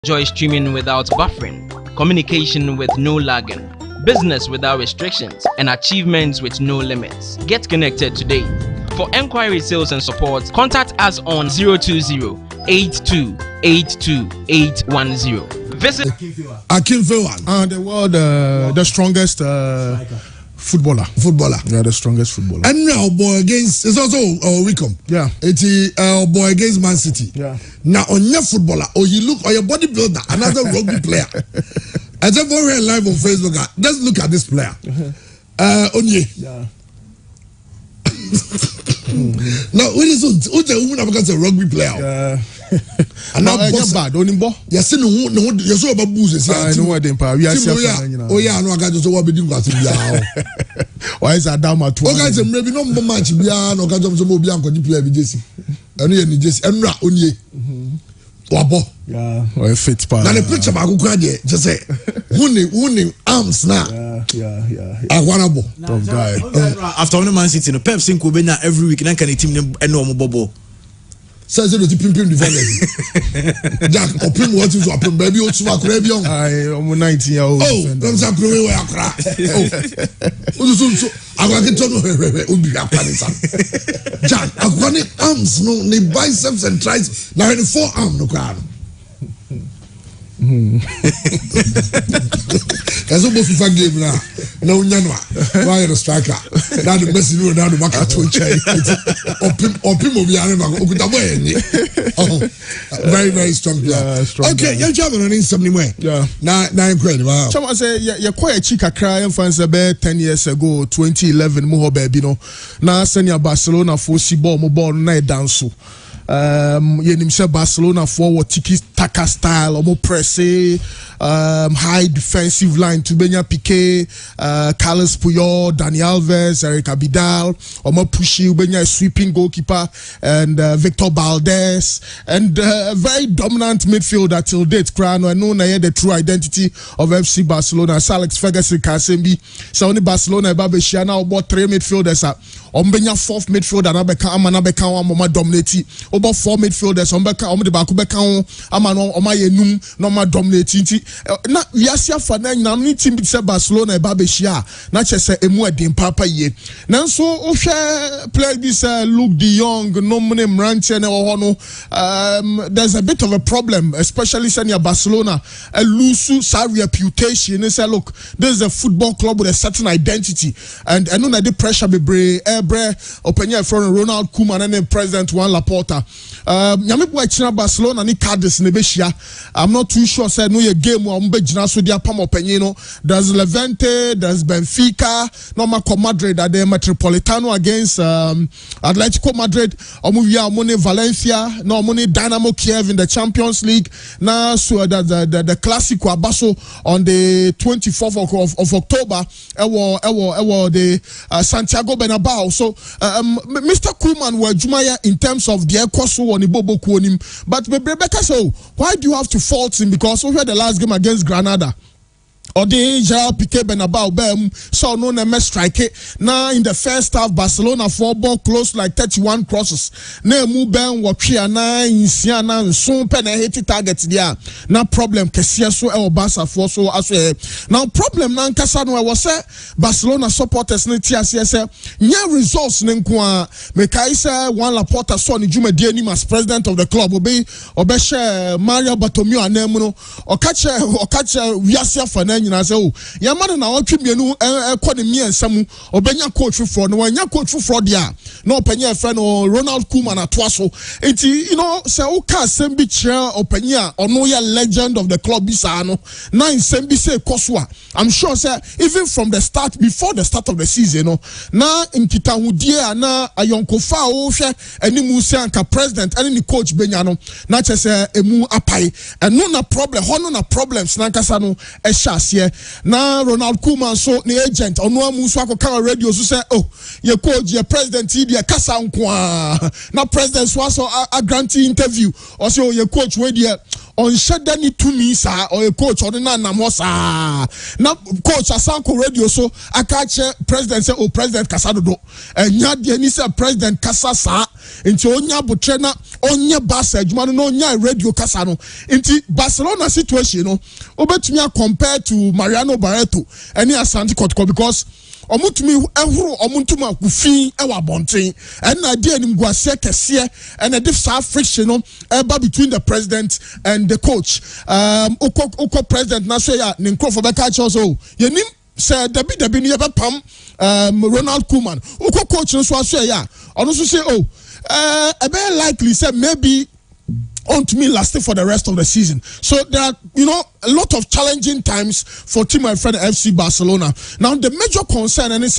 Enjoy streaming without buffering, communication with no lagging, business without restrictions, and achievements with no limits. Get connected today. For enquiry, sales, and support, contact us on 020-8282-810. Visit Akinfewa, the world, the strongest footballer. Yeah, the strongest footballer. And now boy against it's also Wickham. Yeah. It's boy against Man City. Yeah. Now on your footballer, or you look or your bodybuilder, another rugby player. I just go here live on Facebook. Let's look at this player. Onye. Yeah. Now when is the woman because a rugby player? Yeah. And now bad onimbo. Yes, no you so about booze. I know what they pay. We are oh yeah, no, I got so what be doing. Why is that down my two? Okay, so maybe no match bia no ka jom so mo bia ko di player bi jesi. Eno ye ni jesi. Enra onye. Wabo. Yeah. Or fit pa. Na the picture ba ko kwa de just say who arms na. Yeah. Agwanabo. Top guy. After one Man City no Pep sin ko be na every week na kan team eno mo bobo. Says the pim defenders. Jack opim what is opim baby o tuma kura bi on. I almost 19-year-old. Oh, dem sa kura we akra. Oh. So agwa ke tono obi akwa ni sam. Jack agwa ni arms no ni biceps and triceps na ni forearm no kra. Kazo bo FIFA game na unya no why the striker na the Messi no na the market to check opim obi are na okuta boy ni very strong player. Yeah, strong okay you have an insomnia way na incredible. Someone say you quite a chica cry and fans about 10 years ago 2011 mo ho baby no na senior Barcelona for si ball mo ball na dance. Yenim say Barcelona forward tiki taka style omo press high defensive line to Benya Piqué, Carlos Puyol, Dani Alves, Eric Abidal, omo pushy Benya sweeping goalkeeper and Victor Valdez and very dominant midfielder till date. Crano and know na the true identity of FC Barcelona. Alex Ferguson Kasembi. So only Barcelona babe share now about 3 midfielders Ombenya 4th midfielder na beka amana beka mama dominate about 4 midfielders ombeka omde ba ko beka amano omayenum no ma dominate na wiasia fa na nyina no team bi se Barcelona e ba be hia na chese emu adin papa ye nanso o hwe play this Luke de Jong no mne mranche na ho no there's a bit of a problem especially senior Barcelona lose sa reputation and say look this is a football club with a certain identity and I know that the pressure be opinion from Ronald Koeman and then President Juan Laporta. Nyame boy China Barcelona ni Cadiz ne be hia. I'm not too sure say no ye game o mbe gina so dia pam opinion no. There's Levante, there's Benfica, no ma Madrid at the Metropolitano against Atletico Madrid, omo via money Valencia, no money Dynamo Kiev in the Champions League. Now so the Clásico Abaso on the 24th of October ewo the Santiago Bernabeu. So Mr. Koeman were Jumaya in terms of the Ekoso on Ibobo Kuonim, but Rebecca, so why do you have to fault him? Because we had the last game against Granada. Or the Gerald Piqué Bernabeu so no name strike it. Now in the first half Barcelona 4 ball close like 31 crosses. Na mu ben watchia na insia na nso pe na hit target dia. Na problem kese so e Barca for so aso now problem na nkasa no was say Barcelona supporters na tia say nya results ne nko a me kai say Juan Laporta so ni juma die ni as president of the club obe share Mario Bartomeu anemu no okache wiasia fa na nyina say oh yamane na watwe mienu ekọ ne miensa mu obenya coach for no wanya coach for dia no openya friend no Ronald Koeman atwaso enti you know say o ka sembi kire openya ono ya legend of the club bisa no na sembi say koso a I'm sure say even from the start before the start of the season no na nkita hudie ana ayonkofa o hwe animu say anka president ani ni coach benya no na chese emu apai eno na problem hono na problems na nkasa no e here na Ronald Koeman so the agent ono amu so akoka radio so say oh ye coach ye president dia kasa nko na president so a grant interview or say oh ye coach we dia on Shadani to me, sir, or a coach or the Namosa. Now, coach Asanko radio, so I catch President say, oh, President Casado, and Yadi said President Casasa, into Onya Butrena, Onya Bassa, Jumano, radio Casano, into Barcelona situation, Obetumia compared to Mariano Barreto, and Asante Kotko, because omutumi ehuru omuntuma kufi ewa bonten and idea nim guase kese and a different friction eba between the president and the coach oko president na so ya ne nkrofo be ka cho so yenim say dabi ni ebe pam Ronald Koeman oko coach no so aso ya ono so say a very likely say maybe on to me lasting for the rest of the season. So there are, a lot of challenging times for team my friend FC Barcelona. Now the major concern and it's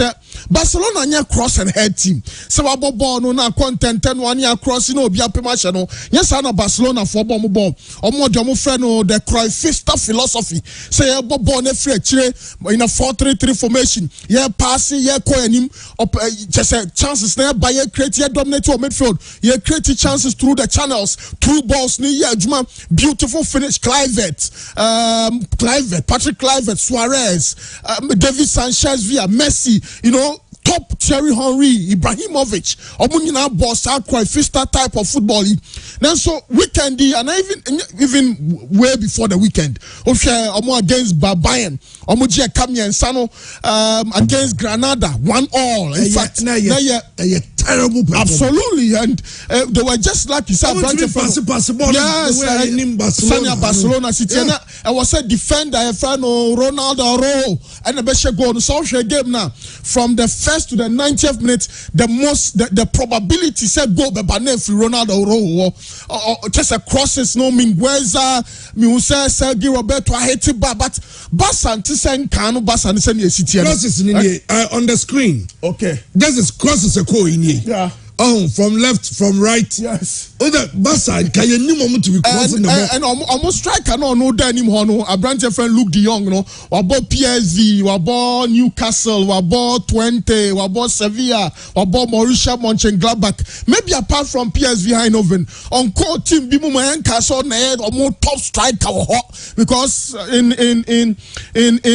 Barcelona nya cross and head team. So ball no na content 1 year cross be a match no. Yes, I know Barcelona for ball. Omo de friend the Cruyffista philosophy. Say ball na free in a 4-3-3 formation. Yeah, passing, yeah, him up just chances there by create dominate midfield. Yeah, create chances through the channels, through balls. Beautiful finish, Clivert, Patrick Clivert, Suarez, David Sanchez via Messi, top Thierry Henry, Ibrahimovic, Omunina boss, Cruyffista type of football. Then so weekend and even way before the weekend, against Bayern, Omuji Kamia and Sano against Granada, 1-1. In fact, terrible performance. Absolutely, and they were just like you said. Yes, Barcelona City. I was a defender, Ronaldo, and the best goal. So game now from the first to the 90th minute, the probability said go by Ronaldo just a crosses no Mingueza, Miusa, Sergio Roberto, I hate it, but Basan Tisan Kano Basan City crosses on the screen. Okay, this is crosses a co in here. Yeah. Oh, from left, from right. Yes. Oh, that Basan, can you moment to be crossing the ball? And almost striker no anymore. No, a branch friend Luke De Jong. No, we bought PSV, we bought Newcastle, we bought Twente, we bought Sevilla, we bought Borussia Mönchengladbach. Maybe apart from PSV Eindhoven, on core team, Bimu Newcastle or more top striker because in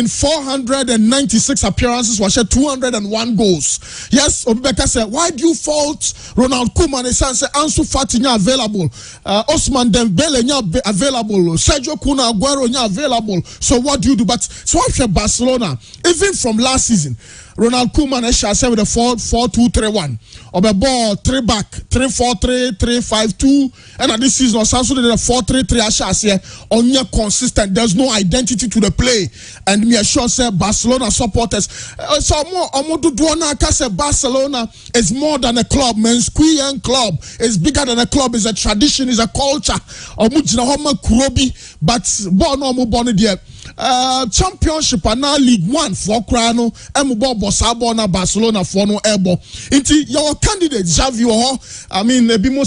496 appearances, we had 201 goals. Yes, Obeka said, why do you fault Ronald Koeman? He says Ansu Fati available, Osman Dembele available, Sergio Kuna Aguero available. So what do you do? But so after Barcelona, even from last season, Ronald Koeman shall say with a 4-2-3-1 or the ball 3 back 3-4-3 3-5-2, and at this season also did a 4-3-3. I shall say on your consistent. There's no identity to the play, and me sure say Barcelona supporters. So more do say Barcelona is more than a club, man. Square club is bigger than a club. Is a tradition, is a culture. But born no more born there. Championship and now League 1 for Crano and Bosabo na Barcelona for no elbow. Into your candidate Xavi, I mean, be more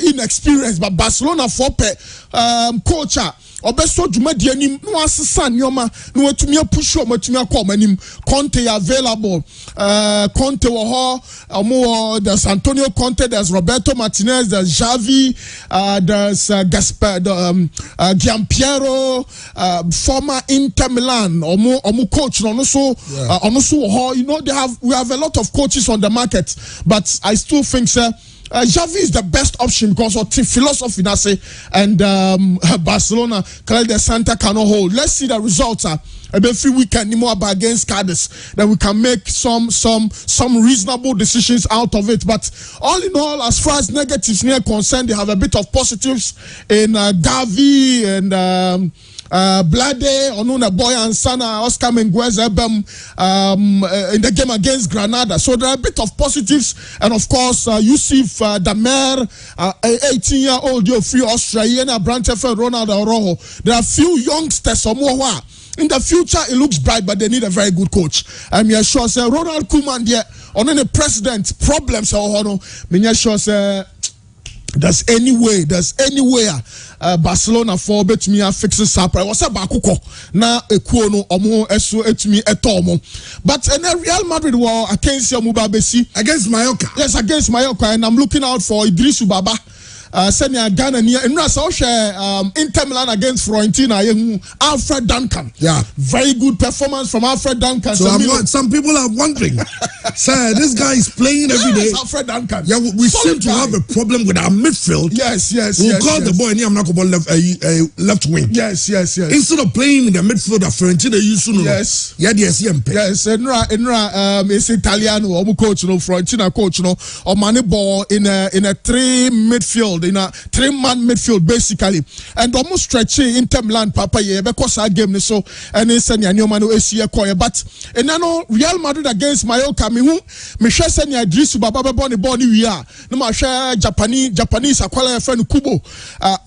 inexperienced, but Barcelona for coach. Obeso Jumadi anim no asesa nyoma no atumi apusho matumi akoma anim. Conte available, Conte wo ho, there's Antonio Conte, there's Roberto Martinez, there's Xavi, there's Gaspar, Gianpiero, former Inter Milan, omu coach no so ho, we have a lot of coaches on the market, but I still think Xavi is the best option because of team philosophy, and Barcelona, Calde Santa cannot hold. Let's see the results. Every weekend more against Cadiz, then we can make some reasonable decisions out of it. But all in all, as far as negatives are concerned, they have a bit of positives in Gavi and Blade, Onuna Boy and Sana, Oscar Menguez, in the game against Granada. So there are a bit of positives, and of course, Yusuf Damer, 18-year-old, free Australian, Brantefel, Ronald Araujo. There are few youngsters, Omowa. In the future, it looks bright, but they need a very good coach. I'm sure, say Ronald Koeman, there, on any president problems, I'm sure, say there's anywhere Barcelona for bet me a fixes up. I was a bakuko na ekuono omo esu etumi etomo. But in Real Madrid war against Mubabesi, against Mallorca. Yes, against Mallorca, and I'm looking out for Idrisu Baba. senior Ghana near and Russell Inter Milan against Fiorentina. Alfred Duncan. Yeah. Very good performance from Alfred Duncan. So some people are wondering, sir, this guy is playing every day. Alfred Duncan. Yeah, we seem to have a problem with our midfield. Yes. We'll call the boy left wing. Yes. Instead of playing in the midfield, Fiorentina used to know. Yes. Yes. Enra is Italiano. Coach no Fiorentina coach no. Or money ball in a 3 midfield, in a 3-man midfield basically, and almost stretching Inter Milan papa ye because I game so and it's any manu Asia koye. But and no Real Madrid against Mallorca me share send ya Idrisu Baba Boni we are no ma share Japanese akwala friend Kubo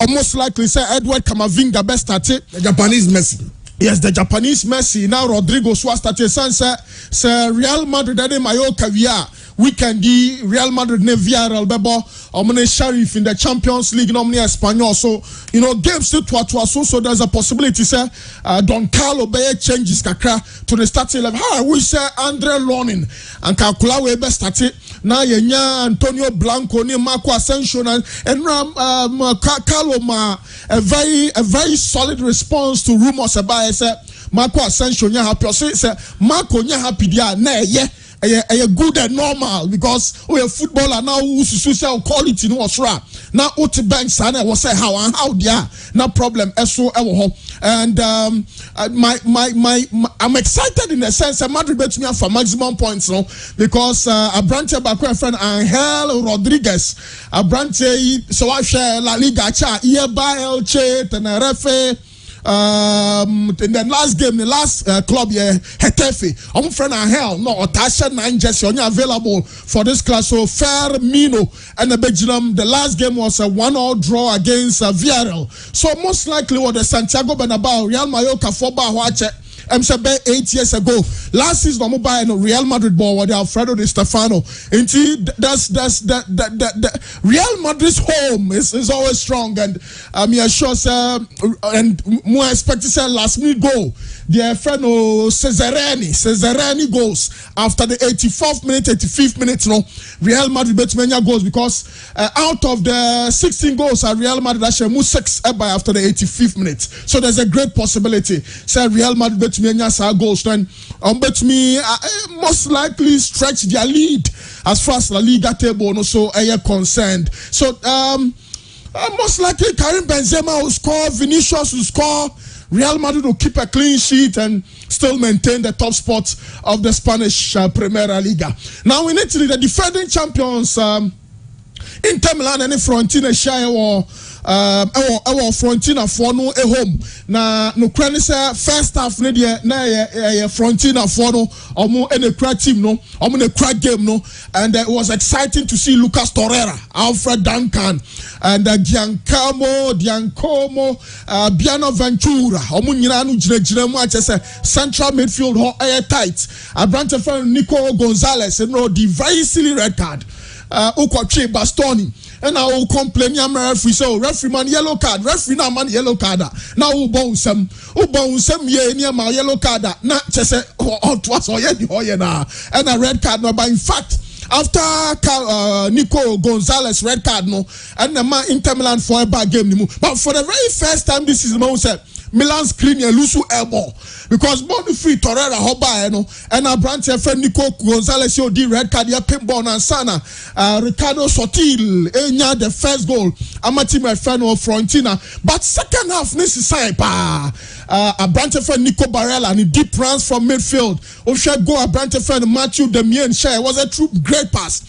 almost likely say Edward Camavinga best started the Japanese Messi. Yes, the Japanese Messi. Now Rodrigo Suarez started say Real Madrid and Mallorca weekend Real Madrid ne Villarreal bebo omne Sheriff in the Champions League nomne Espanyol. So games to so there's a possibility say Don Carlo be changes kakra to the starting 11. How we say Andre Lonin and Kakula we be started na yenya Antonio Blanco ni Marco Asensio and Carlo ma a very solid response to rumors about say Marco Asensio nya happy say Marco nya happy dia na a good and normal because we a footballer now who's social quality no osra now out bank sana was say how there no problem so and I'm excited in the sense that Madrid bet me for maximum points no because a branch of my friend Angel Rodriguez a branch so I share La Liga cha by Elche Tenerife in the last game, the last club here, Hetafe. I'm friend Angel, no, Tasha 9 jersey only available for this class. So Firmino and the Belgium. The last game was a 1-1 draw against Villarreal. So most likely, what the Santiago Bernabeu, Real Mallorca, 4-bar watch. 8 years ago, last season, I'm buying a Real Madrid ball with Alfredo Di Stefano. Indeed, that's the Real Madrid's home is always strong, and I'm sure, and more expect to say last minute goal. Their friend Cesarani goes after the 84th minute, 85th minute. Real Madrid bet many goals because out of the 16 goals, Real Madrid actually moved 6 by after the 85th minute. So there's a great possibility. Say Real Madrid bet many goals, then bet me most likely stretch their lead as far as La Liga table. So are concerned. So most likely Karim Benzema will score, Vinicius will score. Real Madrid will keep a clean sheet and still maintain the top spot of the Spanish Primera Liga. Now in Italy, the defending champions Inter Milan and Fiorentina share Fiorentina for no home. Na no krani say first half ne de na Fiorentina for no omo and a crack team no omo na crack game no, and it was exciting to see Lucas Torreira, Alfred Duncan and Giancomo Biano Ventura omo nyina no gyina mu say central midfield ho tight. Abrante fan Nico Gonzalez the very silly red card. Ukwache Bastoni. And I will complain, referee, so referee man yellow card, referee now man yellow card. Now who bounce some ye near my yellow card. Not just say twas or na and a red card no, but in fact after Nico Gonzalez red card no and the man Inter Milan for a bad game but for the very first time this is the said Milan screen a loose elbow because body free Torreira hoba and a branch friend Nico Gonzalez the red card ya pinball and sana Ricardo Sotil enya the first goal amati my friend of Fiorentina but second half this is a branch friend Nico Barella and deep runs from midfield go a branch friend Matthew Demien share was a true great pass.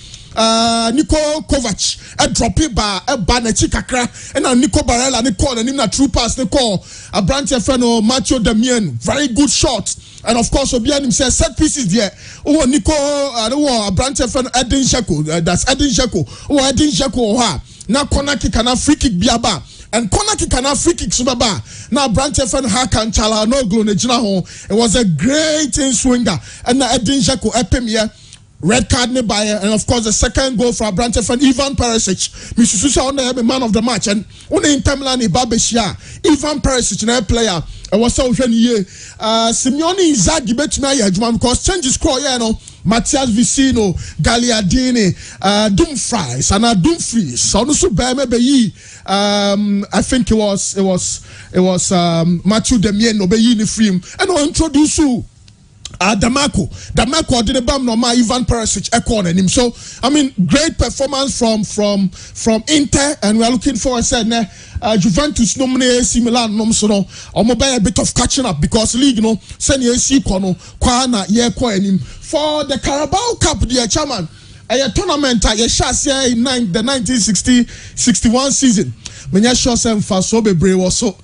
Nico Kovac a drop it by a banner chikakra and a Nico Barella and call and in a true pass they call a branch feno Macho Damien very good shot and of course Obianim says set pieces there oh Nico a branch feno Edin Dzeko that's Edin Dzeko oh Edin Dzeko ha na corner kick and a free kick biaba and corner kick and a free kick subaba now branch feno Hakan Chala no glow it was a great in swinger and Edin Dzeko epim here. Red card by and of course the second goal for Abrante fan Ivan Perisic. Misususa on the man of the match and on in Tamilani Babeshia Ivan Perisic na player and was so Simeone Inzaghi bet me because change score Matthias Vicino, Gagliardini, Dumfries, and Dumfries. So no I think it was Matthew Demien Obeyi ni film and I introduce you. Damako did a bam no ma Ivan Perisic echo him. So I mean, great performance from Inter, and we are looking forward. Said Juventus nominate AC Milan so no a bit of catching up because league send AC kono kwana ye ko him for the Carabao Cup, dear chairman. A tournament I shot here in the 1960-61 season. Menya sure sem fa so bebre was so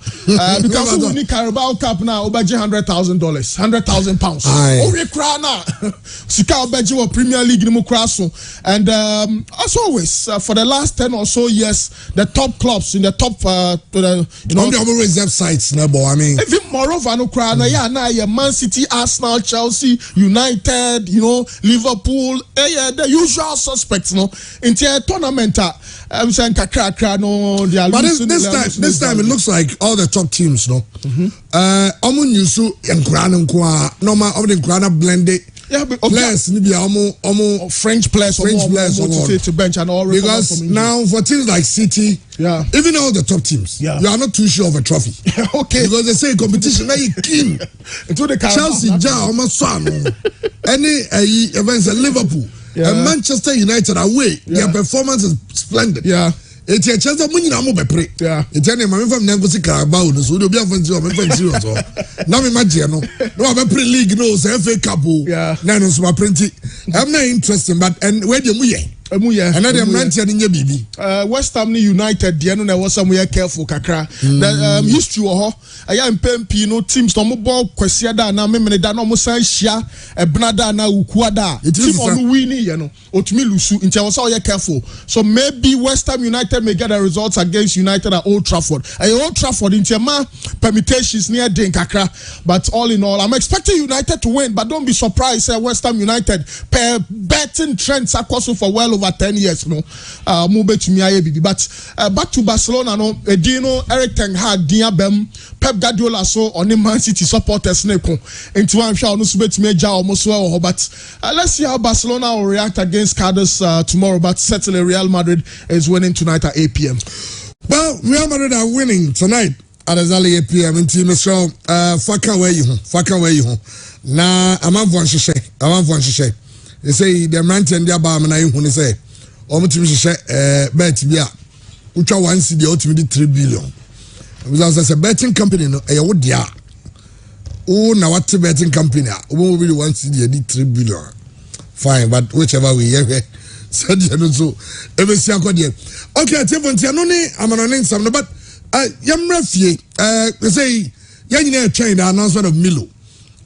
because we need Carabao Cup now obaje $100,000, £100,000. Oh we cry now. Sika obaje wa Premier League ni mu cry so. And as always for the last 10 or so years the top clubs in the top on the reserve sites na I mean even moreover no cry na Man City, Arsenal, Chelsea, United, Liverpool, the usual suspects in the tournament I'm saying kakra no they are. But this time it looks like all the top teams, no. Omu nyusu enkrana nkwa normal of the enkrana blended. Yeah, players maybe omu French players to bench and all. Because now for teams like City, even all the top teams, you are not too sure of a trophy. Okay. Because they say competition now you keen. Chelsea, almost any events at Liverpool. And Manchester United away, their performance is splendid. Yeah. It's a chance of winning. I'm a pre. Yeah. It's any man from Nangosi Carabao. So you'll be a fan zero. Now imagine no I'm a pre league no FA Cup. Yeah. None of my printing. I'm not interested, but and where do you another mention in your baby. West Ham United, the end was somewhere careful kakra. The history of I am Pempi, teams no more Kwesiada na memene da no mo san hia Ebnada na Ukuada. Team on winning, Otumi lusu into was all careful. So maybe West Ham United may get the results against United at Old Trafford. Old Trafford in ma permutations near Den kakra. But all in all, I'm expecting United to win, but don't be surprised. West Ham United per betting trends across for well over 10 years, move to me, but back to Barcelona, Dino, Eric Ten Hag, Diabem, Pep Guardiola, so on the Man City supporters, into one shall no submit me almost well, but let's see how Barcelona will react against Cadiz tomorrow. But certainly Real Madrid is winning tonight at 8 p.m. Well, Real Madrid are winning tonight at exactly 8 p.m. in team show. Fuck away you. Now I'm on one shishay. They say the man and the bar man I want to say bet yeah which one see the ultimate 3 billion because as a betting company no e would ya oh now what betting company we really want to see the 3 billion fine but whichever way said so every see okay Tevon no ni amanonin some but yamrafie they say yanyina train the announcement of Milo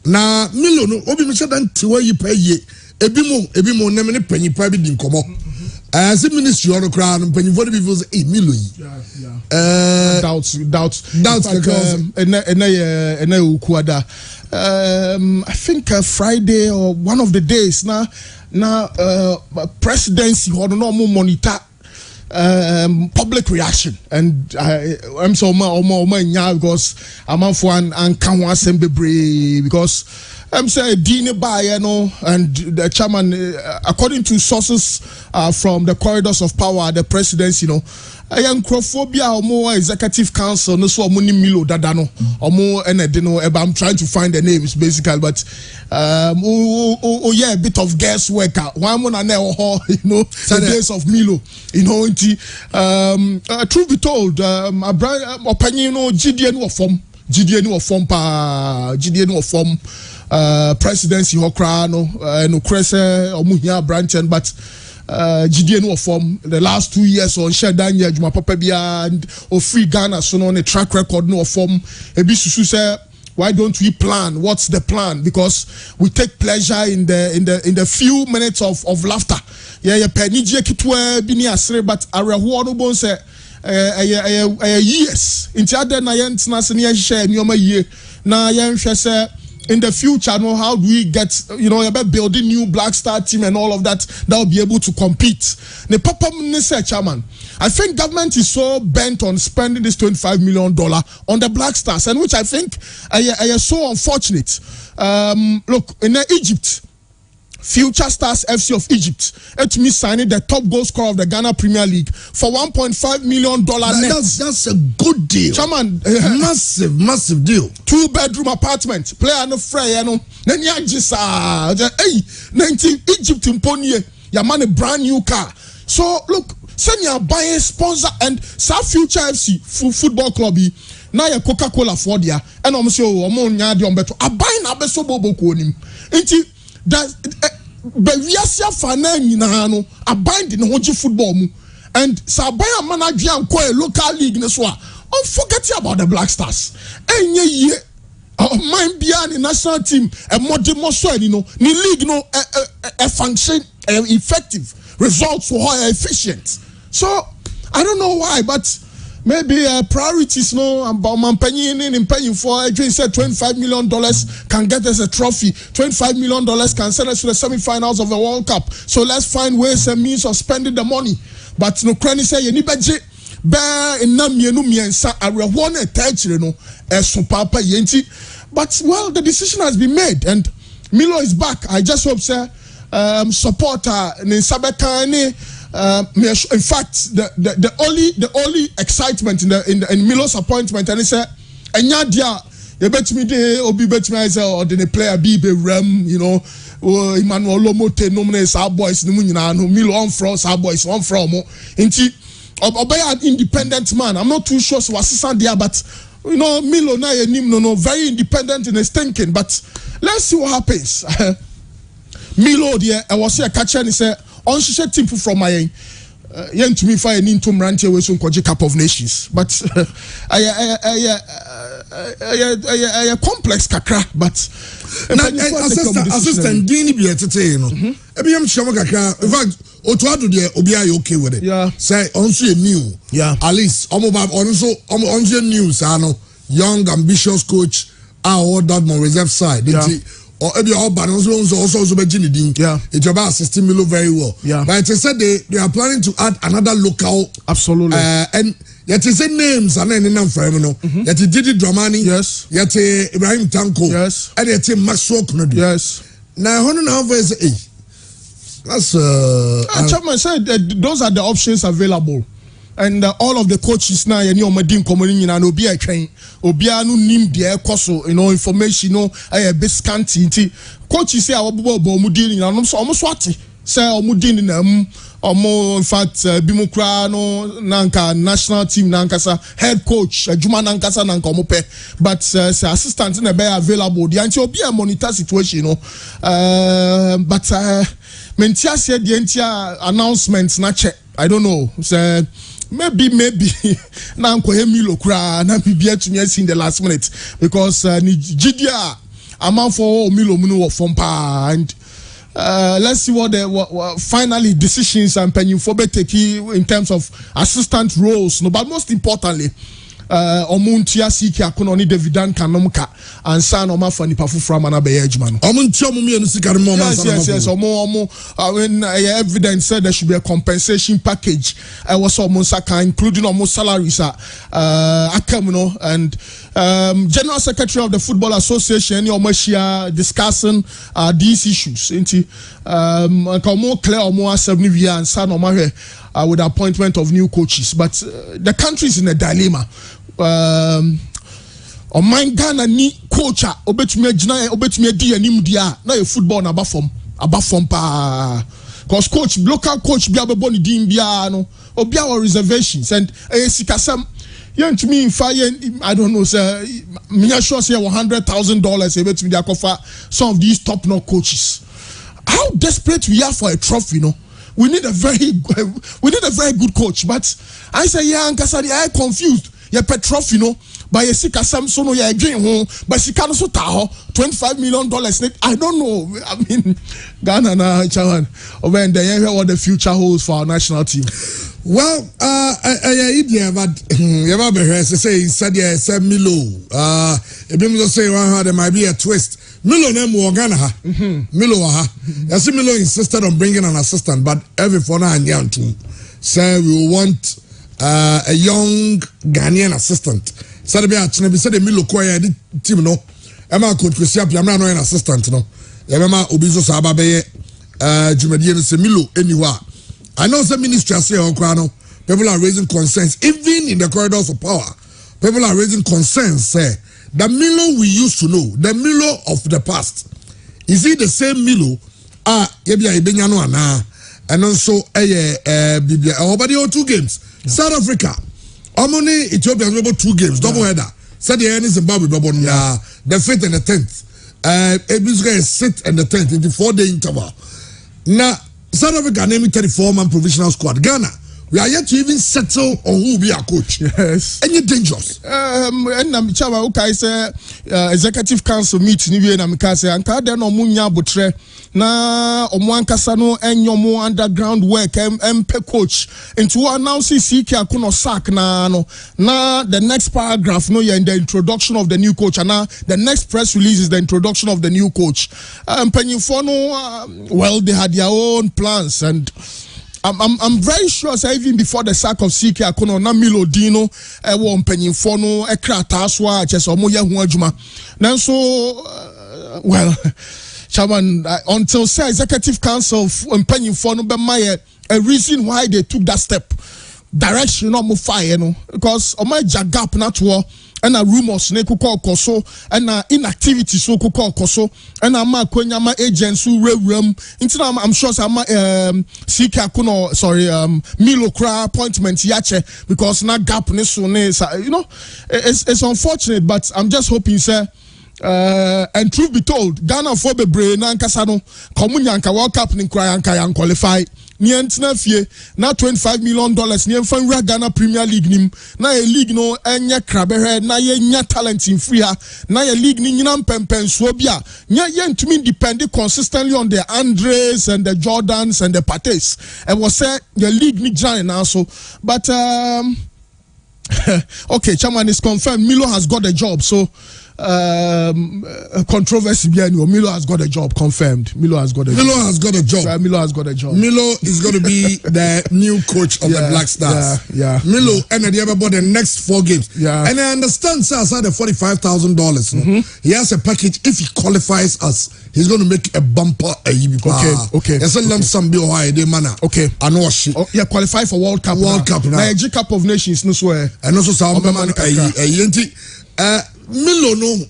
na Milo no obi me dan tiwa yi pa ye ebimo nem ne panyipa bi di nkomo as ministry on crowd panyifo be feel say Milo yi doubts and ukuada I think Friday or one of the days now presidency or no more monitor public reaction and I'm so because I'm for and can one assembly because I'm saying Dine Baye, and the chairman, according to sources from the corridors of power, the presidency, Yankrophobia or more executive council, no so many Milo Dadano, or more and I'm trying to find the names basically, but a bit of guesswork. One more the days of Milo, truth be told, opinion GDN form presidency hokrano no krese omuhia branch but GDN form the last 2 years on Shadanya Juma Papa Bia and free Ghana so on a track record no form ebi susu say why don't we plan? What's the plan? Because we take pleasure in the few minutes of laughter. Yeah, penije kitwe bini asre but areho no bon say years into other na yentina se ne share nyoma ye na yenhwe say in the future, how do we get, about building new Black Star team and all of that will be able to compete. The Papa Chairman, I think government is so bent on spending this $25 million on the Black Stars, and which I think is so unfortunate. Look, in Egypt, Future Stars FC of Egypt to me signing the top goal scorer of the Ghana Premier League for $1.5 million net. That's a good deal. Chairman, massive deal. 2-bedroom apartment. Player no frey no. Then ya just 19 Egypt in Ponye. Your man a brand new car. So look, send your buying sponsor and South Future FC football club. Now your Coca-Cola for dia and almost your nya di ombeto. A buying abeso bobo kuonim. Inti that Beviasia Fana Ninano, a bind in Hoji football mu, and Sabaya manager and a local league in the Swa. Oh, forget about the Black Stars. And ye, mind beyond the national team, a more demonstrate, you know, the league, no, a function, effective results for higher efficient. So I don't know why, but maybe priorities no about man paying for Adrian said $25 million can get us a trophy. $25 million can send us to the semi-finals of the World Cup. So let's find ways and means of spending the money. But no cranny say you need budget bear in namienu miensa I want a touch no papa yenti. But well, the decision has been made and Milo is back. I just hope sir supporter in Sabekani. In fact, the only excitement in Milo's appointment, and he said, "Enya dia, you bet me de obi bet me or the player be rem, you know, Emmanuel Lomote nominates our boys, no Milo on from our boys on from inti obey an independent man. I'm not too sure so assistant there, but you know Milo na no very independent in his thinking. But let's see what happens. Milo there, I was here catcher and he said. On share team from my yen to me fire into Mrantia with some Cup of Nations, but a complex kakra, but assistant Dini be at no. Ebiam Shamaka, in fact, Otuado de Obi okay with it. Yeah, say also new. Yeah, at least also news. I know young ambitious coach. All that more reserve side. Yeah. Or every all but also yeah, it's about assisting Milo very well. Yeah, but they said they are planning to add another local. Absolutely. And yet they say names and then in for no. Yet he did it Dramani. Yes. Yet Ibrahim Tanko. Yes. And yet Maxwell Kunadu. Yes. Now 1.5 years. That's Chapman said those are the options available. And all of the coaches now, you know, Madin coming and Obi a train, Obi anu nim the koso, you know, information, you know, a bit scanty. Coaches say our bobo mudin and almost swati. Say mudin in in fact Bimukra no nanka national team nankasa head coach Juma nankasa nanka mope, but say assistant in a be available. The anti Obi a monitor situation, you know. But mentia said the entire announcements na check. I don't know. Say maybe now Milo kra na bibia to me in the last minute because ni Gidia amount for Milo munu from pa and let's see what finally decisions and penny for take in terms of assistant roles. No, but most importantly omuntia siki akononi Davidan kanomka and san oma fani pafu from an abejman. Omuntia mumi and sika yes. When evidence said there should be a compensation package. I was almost including almost salaries Akamuno and General Secretary of the Football Association discussing these issues. More clear or more 70 years and san oma with the appointment of new coaches, but the country is in a dilemma. On my Ghana ni coach obetumi di anim dia na e football na abafom pa cause coach local coach bia be boni din bia no obi our reservations and sikasam yen to me fire I don't know sir me sure say $100,000 ebetumi dia cover some of these top notch coaches. How desperate we are for a trophy, you know. We need a very good coach, but I say yeah, Ankasa, I confused. Yeah, Petrov, you know, by a sick Samson or yeah, dream home, but she can't so $25 million. I don't know. I mean, Ghana na chairman. When they hear what the future holds for our national team. Well, yeah, but you ever heard say Milo. If say there might be a twist. Milo name Ghana ha. Milo ha. I see Milo insisted on bringing an assistant, but every for now and young team say we want a young Ghanaian assistant. So the be said the Milo choir team no. Emma could Christian Piamra no an assistant no. Emma Obizo Sababe Jumadian Semilo anywhere. I know some ministry say on Kwano, people are raising concerns, even in the corridors of power. People are raising concerns, say the Milo we used to know, the Milo of the past. Is it the same Milo? Yebia Ibenyano ana. And also Bibia Obadi 2 games. South Africa. Omoni Ethiopia has 2 games, double header. Said the end is Zimbabwe double the 5th and the 10th. Ebusga is 6th and the 10th in the 4-day interval. Now South Africa naming 34-man provisional squad. Ghana, we are yet to even settle on who will be our coach. Yes. Any dangerous? And I'm Chama okay say executive council meet ni we na meka say anka de no munya botre na omwankasa no enyomo underground work MP coach into announce CK Akuno sack na the next paragraph no in the introduction of the new coach and now the next press release is the introduction of the new coach. Well, they had their own plans and I'm very sure say even before the sack of CK Akuno na Milo Dino wo mpanyimfo no ekrata so a chese omo ye ho adwuma nanso well Chairman, until say executive council mpanyimfo no be my a reason why they took that step direction no mo fire no because o my gap na to and rumors ne kuko koso and inactivity so kuko koso and ama kwanya ma agents who rewram into I'm sure some CK Akuno sorry Milo Kra appointment yache because na gap ne so ne you know it's unfortunate but I'm just hoping sir and truth be told Ghana for the brain na nkasa no komunyanka World Cup ni kra yanka yan qualify ni entina fie na $25 million ni emfa nwura Ghana Premier League nim na a league no enye krabehe na ye nya talent in free ha na ye league ni nyina mpempenso bia nya ye ntumi depend consistently on the Andres and the Jordans and the Pates and was say the league ni giant now so but okay Chairman is confirmed Milo has got a job so controversy behind you. Milo has got a job confirmed. Milo has got a job. Milo has got a job. Milo is going to be the new coach of the Black Stars. Yeah. Milo and the other about the next 4 games. Yeah. And I understand, sir, aside the $45,000, he has a package. If he qualifies us, he's going to make a bumper. Okay. There's a lump sum bill high day manner. Okay. And what shit? Oh, yeah, qualify for World Cup. Cup now. G Cup of Nations, no swear. And also some Milo no,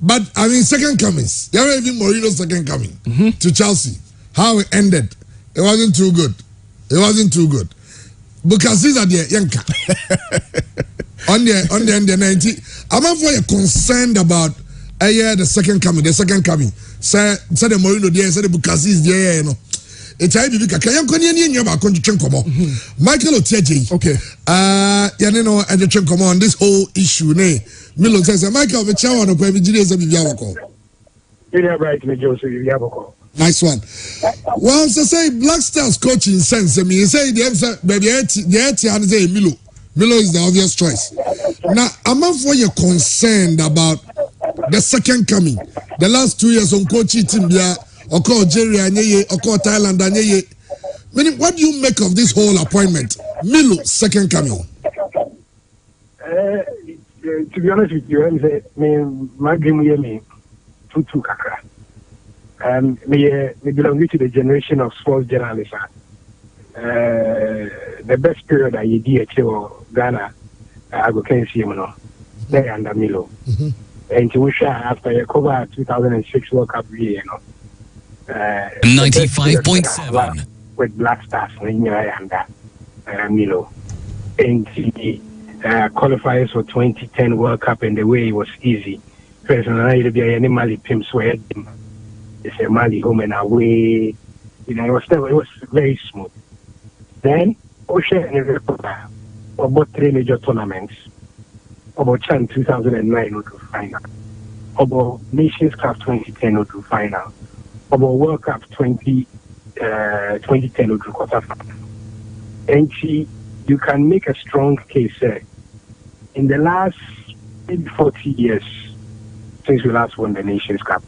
but I mean second comings. There were even Mourinho's second coming to Chelsea. How it ended, it wasn't too good. Because these are the Yanka on the 90. I'm not for concerned about the second coming. Say the Mourinho there, say the Bukasi is there, you know. It's a bit like Michael Oteji. Okay. You know, and the come on this whole issue. Milo says, Michael, the chairman of Nice one. Well, so say Black Stars coaching sense. I mean, you say the Milo is the obvious choice. Now, I'm not for you concerned about the second coming. The last 2 years on coaching team there. Oko Algeria, Oko Thailand, meaning, what do you make of this whole appointment? Milo, second coming. To be honest with you, my dream me tutu kakra. Me belong to the generation of sports journalists. The best period I did to Ghana, I go can see him now. They under Milo. And to wish after a cover 2006 World Cup year, you know. 95.7 with Black Stars and Milo, and he qualifies for 2010 World Cup, and the way it was easy. Personally, to be any Mali pimps where it's a Mali home and away. You know, it was very smooth. Then Osha and about 3 major tournaments. About Chan 2009 would final. About Nations Cup 2010 would final. About World Cup 2010 would quarter final. And you can make a strong case in the last maybe 40 years since we last won the Nations Cup.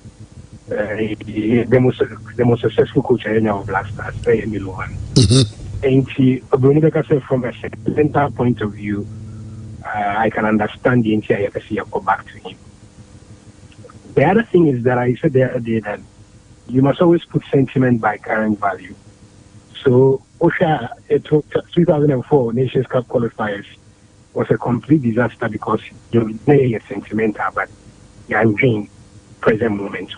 The most successful coach of Black Stars, Milo. And from a center point of view, I can understand the entire go back to him. The other thing is that I said the other day that you must always put sentiment by current value. So, Osha, it took 2004 Nations Cup qualifiers was a complete disaster because you may get sentimental, but you're enjoying present moment.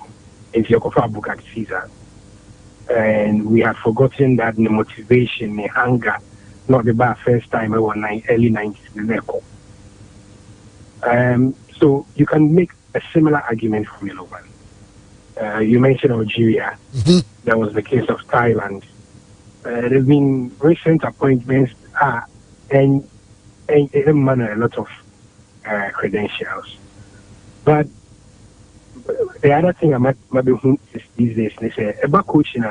It's your book at Caesar. And we had forgotten that the motivation, the hunger, not the bad first time early 90s. So you can make a similar argument for Milovan. You mentioned Algeria. Mm-hmm. That was the case of Thailand. There have been recent appointments and a lot of credentials. But the other thing I might be is these days, they say about coaching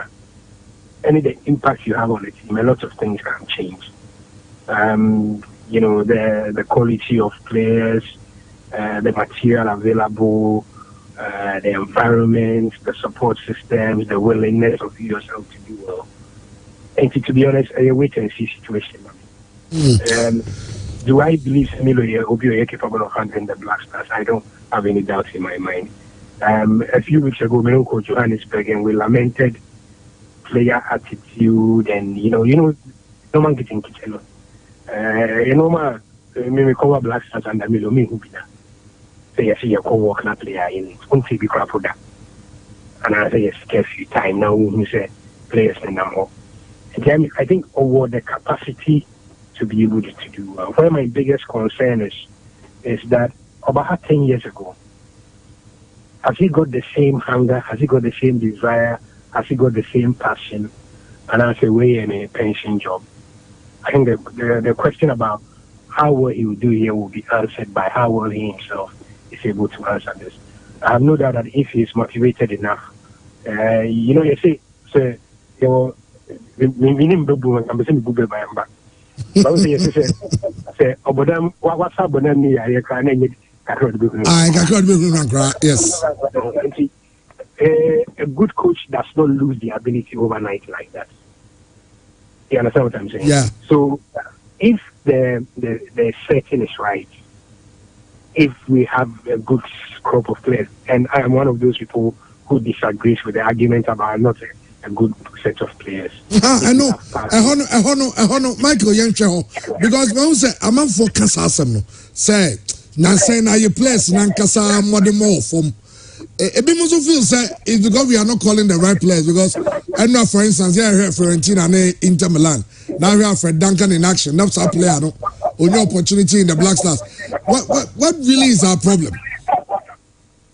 and the impact you have on the team, a lot of things can change. The quality of players, the material available, the environment, the support systems, the willingness of yourself to do well. And to be honest, a wait and see situation. Do I believe Milo will be capable of handling the Black Stars? I don't have any doubts in my mind. A few weeks ago, we coach Johannesburg and we lamented player attitude and no man getting kitchen. Me cover Black Stars under Milo me who be that. Say yes, you co-work na player in until be crap that. And I say yes, careful time now who say players and now. Again, I think over the capacity to be able to do well. Where my biggest concern is that about 10 years ago, has he got the same hunger? Has he got the same desire? Has he got the same passion? And as a way in a pension job, I think the question about how well he will do here will be answered by how well he himself is able to answer this. I have no doubt that if he is motivated enough, you say, we name Bubu and I'm saying Bubu by back. But say, Obodam, what's up, Bonami? I can't get yes. A good coach does not lose the ability overnight like that. You understand what I'm saying? Yeah. So if the setting is right, if we have a good crop of players, and I am one of those people who disagrees with the argument about not a good set of players. I know. Michael Yancho, because when we say I'm on for Casasam, say, now say now your players, Nankasa, more from. It also feels that it's because we are not calling the right players. Because I know, for instance, here I heard Fiorentina and Inter Milan. Now we have Fred Duncan in action. That's our player. No, only opportunity in the Black Stars. What really is our problem?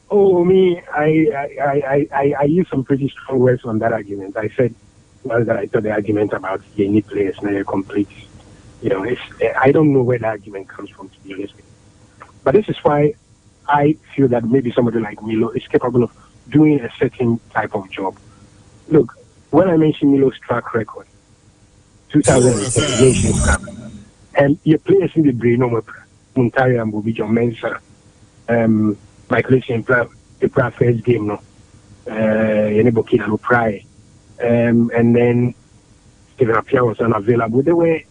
Oh, me, I use some pretty strong words on that argument. I said that I thought the argument about you need players now you're complete. I don't know where the argument comes from, to be honest with you. But this is why I feel that maybe somebody like Milo is capable of doing a certain type of job. Look, when I mention Milo's track record, 2010 Nations Cup, and your players in the brain, Muntari and Bobijo Mensah, Michael Simpla, the first game, Yenebokina Pry, and then Stephen Appiah was unavailable. They were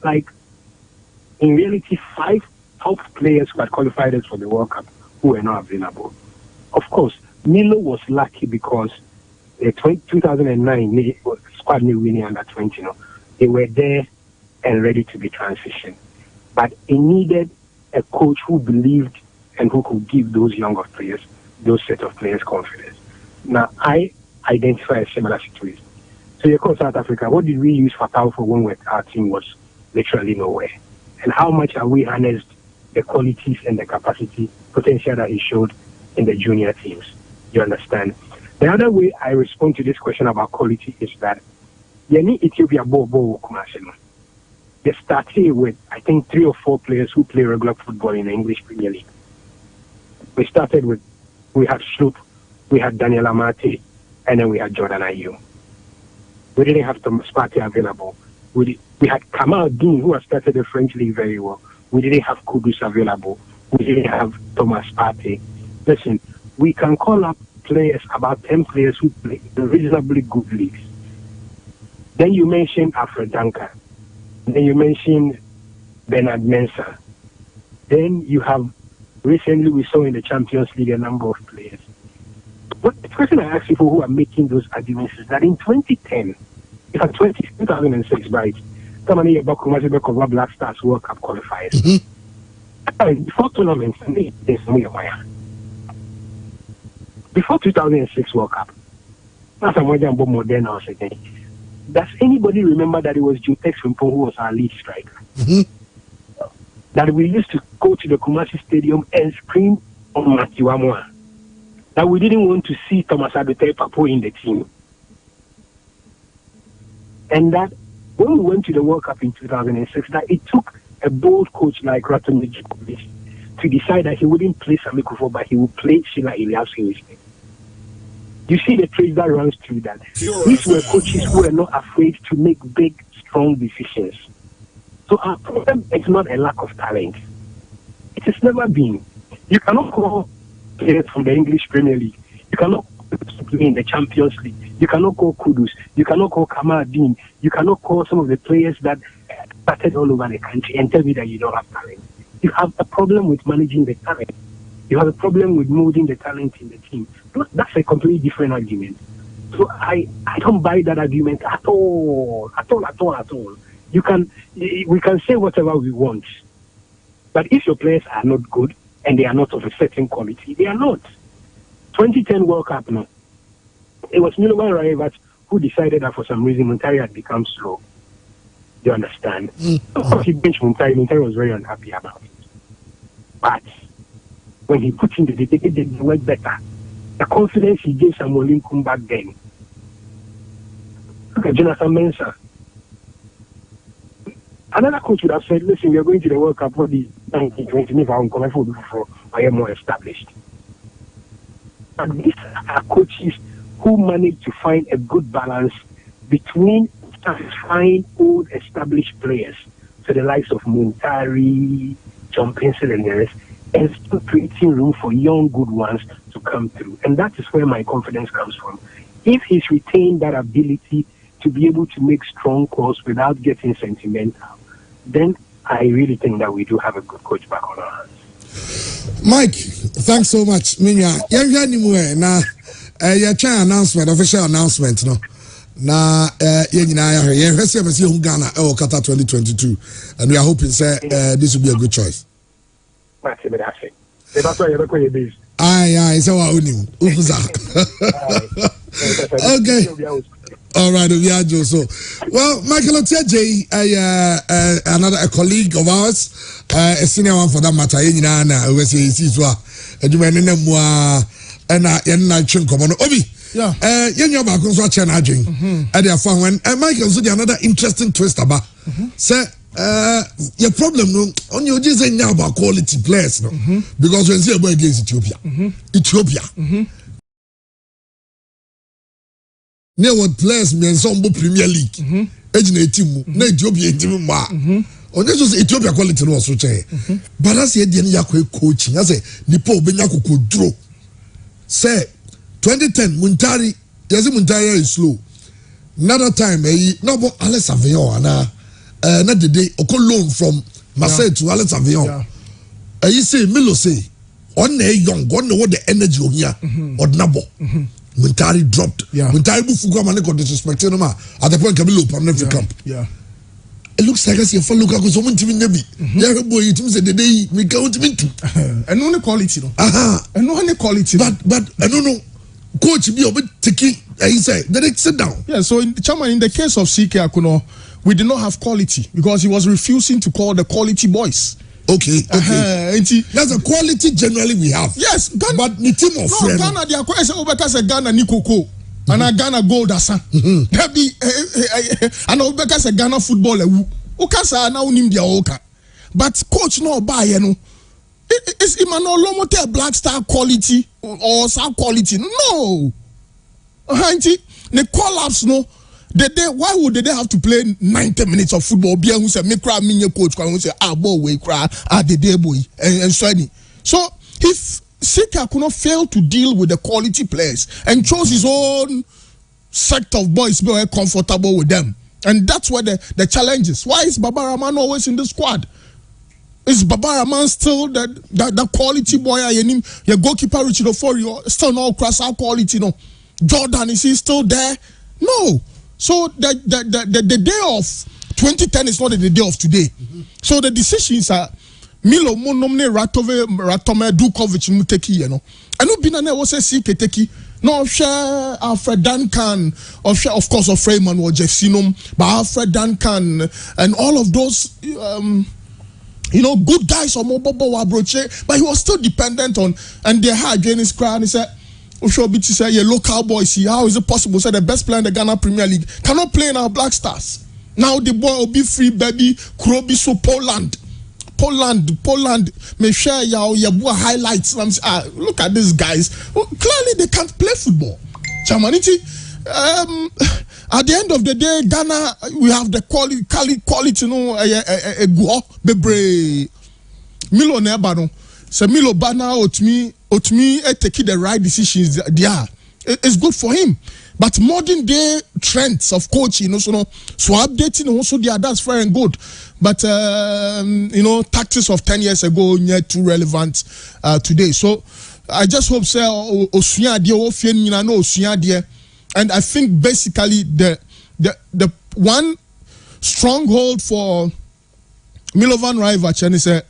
in reality, 5 top players who had qualified us for the World Cup who were not available. Of course, Milo was lucky because the 2009 squad new winning under 20, they were there and ready to be transitioned. But it needed a coach who believed and who could give those younger players, those set of players, confidence. Now, I identify a similar situation. So you call South Africa, what did we use for powerful when our team was literally nowhere? And how much have we harnessed the qualities and the capacity, potential that he showed in the junior teams? You understand? The other way I respond to this question about quality is that Ethiopia they started with, I think, 3 or 4 players who play regular football in the English Premier League. We started with, we had Sloop, we had Daniel Amate, and then we had Jordan Ayew. We didn't have Thomas Partey available. We had Kamal Dean, who had started the French league very well. We didn't have Kudus available. We didn't have Thomas Partey. Listen, we can call up players, about 10 players who play in reasonably good leagues. Then you mentioned Alfred Duncan. Then you mentioned Bernard Mensah. Then you have, recently we saw in the Champions League a number of players. But question I ask people who are making those arguments is that in 2010, if at 2006, right, somebody about Kumasi Black Stars World Cup qualifiers. Before tournaments, before 2006 World Cup, that's a more than us again. Does anybody remember that it was Jutex Wimpong who was our lead striker? That we used to go to the Kumasi Stadium and scream on Matthew Amwa. That we didn't want to see Thomas Adotei Papo in the team. And that when we went to the World Cup in 2006, that it took a bold coach like Raton Mijikovic to decide that he wouldn't play Sami Kufo, but he would play Sheila Eliasu instead. You see the trace that runs through that. These were coaches who were not afraid to make big, strong decisions. So our problem is not a lack of talent. It has never been. You cannot call players from the English Premier League. You cannot play in the Champions League. You cannot call Kudus. You cannot call Kamal Dean. You cannot call some of the players that started all over the country and tell me that you don't have talent. You have a problem with managing the talent. You have a problem with molding the talent in the team. That's a completely different argument. So I don't buy that argument at all. We can say whatever we want. But if your players are not good and they are not of a certain quality, they are not. 2010 World Cup, no. It was Milovan Rayevac who decided that for some reason Muntari had become slow. Do you understand? Of course, he benched Muntari. Muntari was very unhappy about it. But when he put in the work better, the confidence he gave Samuel Lincoln back then. Look at Jonathan Mensah. Another coach would have said, listen, we are going to the World Cup for the 1920, if I won't come before I am more established. And these are coaches who manage to find a good balance between satisfying old established players, so the likes of Muntari, John Pencil and the rest, and still creating room for young good ones to come through. And that is where my confidence comes from. If he's retained that ability to be able to make strong calls without getting sentimental, then I really think that we do have a good coach back on our hands. Mike, thanks so much. Minya, announcement, official announcement, no. Na Ghana Qatar 2022, and we are hoping this will be a good choice. That's why you're going to be. Aye, so okay. All right, so well, Michael Otiaje, another colleague of ours, a senior one for that matter. And Michael, so another interesting twist about say your problem no on your just saying now about quality players no because when see about against Ethiopia near what players me some Premier League ejina team na Ethiopia team ma on just Ethiopia quality no so che but as e dey na yakọ coaching as nipa obenya kokoduro say 2010 Muntari is slow. Another time no Alex Avion na the day oko loan from Marseille to Alex Avion. You say Milo say on young on what the energy of here or nabo. Muntari dropped. Muntari bufuga man ko disrespect no ma at the point Camilo on every camp. It looks like as if for look at someone to be nebi. Yeah, boy, it means the day we go to meet. And only quality no. And only quality. But I don't know. Coach be a bit ticky. He said, then sit down. Yeah, so in the case of CK Akuno, we did not have quality because he was refusing to call the quality boys. Okay. That's a quality generally we have. Yes, Ghana, but the team of friends. Ghana, they are quite a Ghana Nikoko. And a Ghana gold asa. That be and Obeka a Ghana footballer. Okasa now nim dia oka. But coach no buy no. It's Emmanuel Lomote Black Star quality or South quality. No. The collapse no. Why would they have to play 90 minutes of football? Be who say me cry me coach who say boy we cry the day boy and so on. So if Sika could not fail to deal with the quality players and chose his own sect of boys be very comfortable with them, and that's where the challenge is. Why is Baba Rahman always in the squad? Is Babara man still the quality boy? Your goalkeeper Richard Ofori still no cross out quality no. Jordan is he still there? No. So the day of 2010 is not the day of today. So the decisions are Milo Monomne Ratome Dukovic Muteki, you know. And no binane was a Keteki. No share Alfred Duncan, of course of Freeman or Jeffinum, but Alfred Duncan and all of those good guys on Mobobo Wabroche, but he was still dependent on and they had against crowd and he said say your local boys here. How is it possible? Say the best player in the Ghana Premier League cannot play in our Black Stars. Now the boy will be free, baby. Krobi so Poland. May share your highlights. Look at these guys. Clearly they can't play football. Chamaniti. At the end of the day, Ghana we have the quality. Bebre Milo Nebano. So Milo Bana Otmi taking the right decisions. Yeah, it's good for him. But modern day trends of coaching, so updating also that's fair and good. But tactics of 10 years ago not too relevant today. So I just hope and I think basically the one stronghold for Milovan Raivach and is a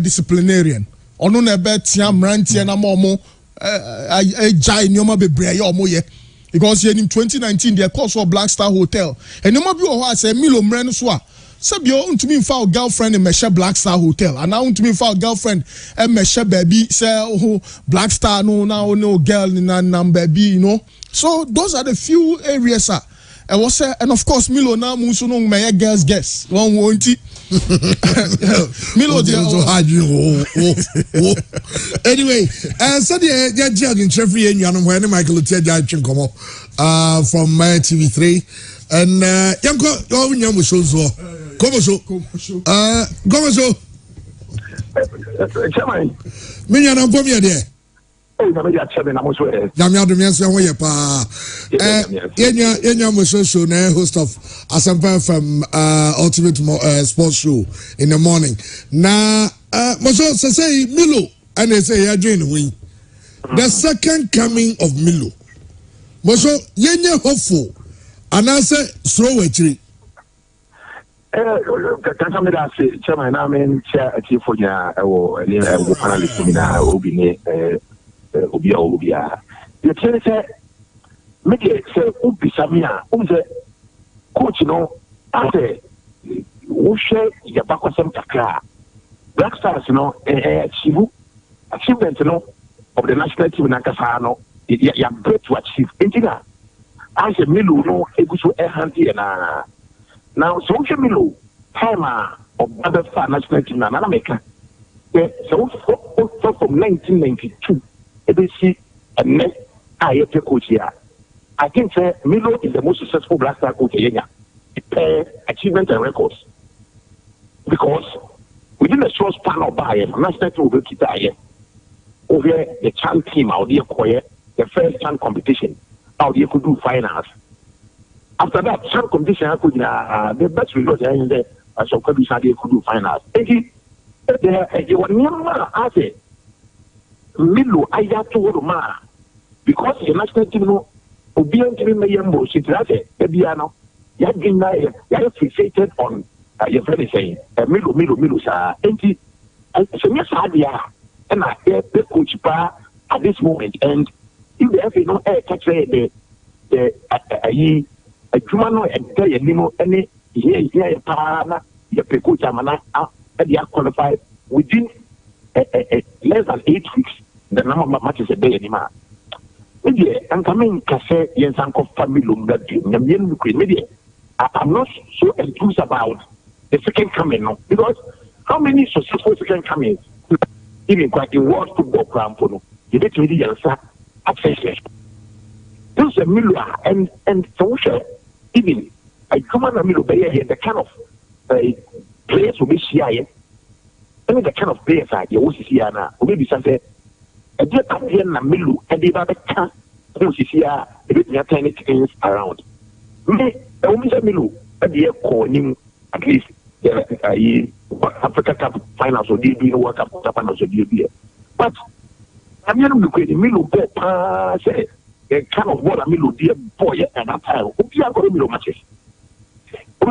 disciplinarian. Ono na betia mrantie na momo jai nyoma bebre ya omo ye because in 2019 the course of Black Star Hotel and nyoma bi o ho ase Milo mre no so a sabio ntumi mfa girlfriend in Mesha Black Star Hotel and now ntumi mfa girlfriend e Mesha baby say Black Star no now no girl na baby so those are the few areas and of course Milo now muso no my girls guess one won't Milo anyway so the judge in Jeffrey and when Michael from TV3 and yanko nyamu show come so chairman minya na pomia there host of Asampa FM Ultimate Sports Show in the morning. Now, say Milo, and they say you're doing win. The second coming of Milo. Moso, you're hopeful, and I say throw a tree. Chairman, I mean, chair for ya or panelist Obia. The chair said, make it say, Samia, coach, I say, who share your back of some car. Black Stars, achievement, of the national team in Nakasano, you are great to achieve. Engineer, I say, Milu, no, it goes to a hand here now. So, Milu, time of other national team in America. So, from 1992. ABC and net I coach here. I think Milo is the most successful Black Star coach in Kenya. Achievement and records. Because within a short span of national team will keep over the Chan team out there quiet, the first Chan competition, out there could do finals. After that Chan competition I could the best result in there I shall could do finals. You were never asked Milo ayato ma because the national team no obi antimi mayembo sitrase ebiano ya gina ya fixated on your friend saying Milo sa enti so me sa dia na the coach pa at this moment and if the FA catch the adwuma no enter ya nimo any here pa na ya coach amana e qualify within less than 8 weeks. The number of matches a day anymore. Media and coming cafe yes uncle family media. I'm not so enthused about the second coming because how many successful second comings even quite in world football ground for no you get to the answer access. There's a Milo and social even I come on a Milo here the kind of players will be here. I mean the kind of players are you also see now maybe something a dear Tapian Milu and the Babaka who is here with tiny things around. Me, only Milu, a dear calling at least Africa Cup finals or the World Cup finals or the but I'm not going to Milo say the kind of ball Milo dear boy at that time. We are going to Milo matches. The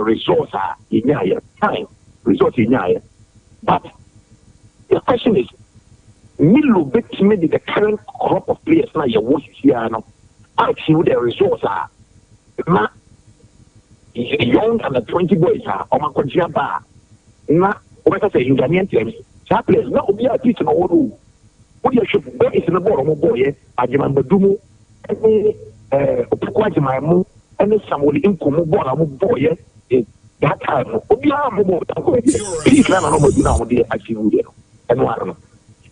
results are in your time, results in your but the question is Milo bet me the current crop of players now your watch here now. Actually, the results are not young and the 20 boys are on my conjure bar. Not what I say, you can teams. Chaplains, now we are teaching all. What you should go is in the bottom of boy, I remember Dumo, quite my move, and somebody in Kumu boy, that time. We are more. Please, I don't know now, dear, I see you there. And one.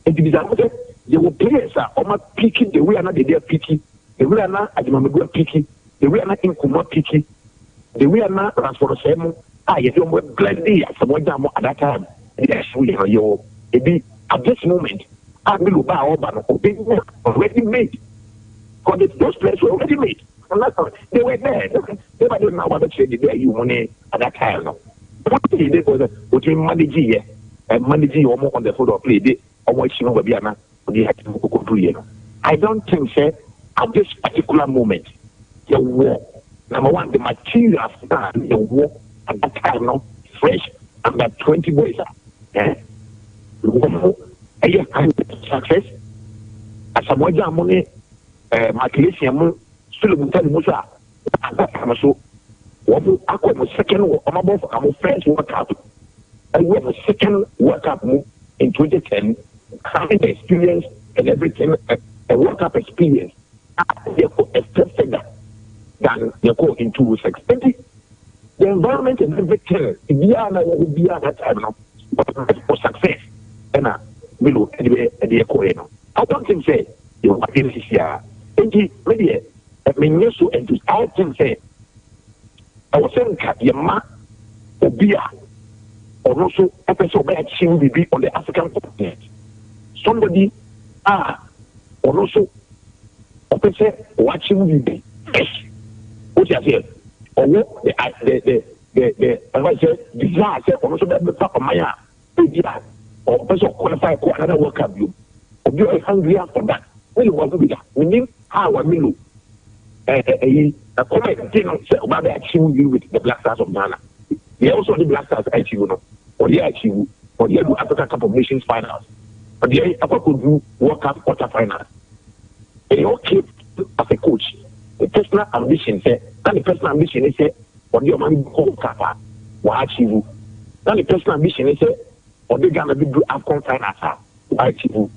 And the they will players are almost picking the way another they are picking, the way another I remember picking, the way another in Kuma picking, the way another transfer same. You don't want blending someone down at that time. Yes, we are your at this moment. I will buy already made. Because those players were already made. They were there. They were not what they there you money at that time. What they did was between managing and managing or more on the football play. They are watching over Biana. I don't think, sir, at this particular moment, the war, number one, the material stand, the war at that time, no, fresh, and that 20 boys are. Success. As a moja money, Malaysia, Sulubutan Musa, and that time so. What was second or above our first World Cup? And we have a second World Cup in 2010, having the experience and everything, a World Cup experience. Therefore, a step further than they go in 2006. The environment and everything, will be at that time now, for success. And below the I don't think say you know what this year. Maybe I mean you so enthused. I think say I was saying your ma obia or also episode by achieving be on the African continent. Somebody or also opposite watching be fish. What you say? Or what the I say desire or also that the top of my or person qualify for another World Cup you. Or you are hungry for that. When you want to be that, meaning how I mean, a comment didn't say about achieving you with the Black Stars of Ghana. They also the Black Stars achieve, or they achieve, or they do African Cup of Nations finals, or they could do World Cup quarterfinals. And you okay as a coach, the personal ambition say, and the personal ambition is say, or your man go Kappa, or achieve. Then the personal ambition is say, or they gonna do Afcon finals, or achieve.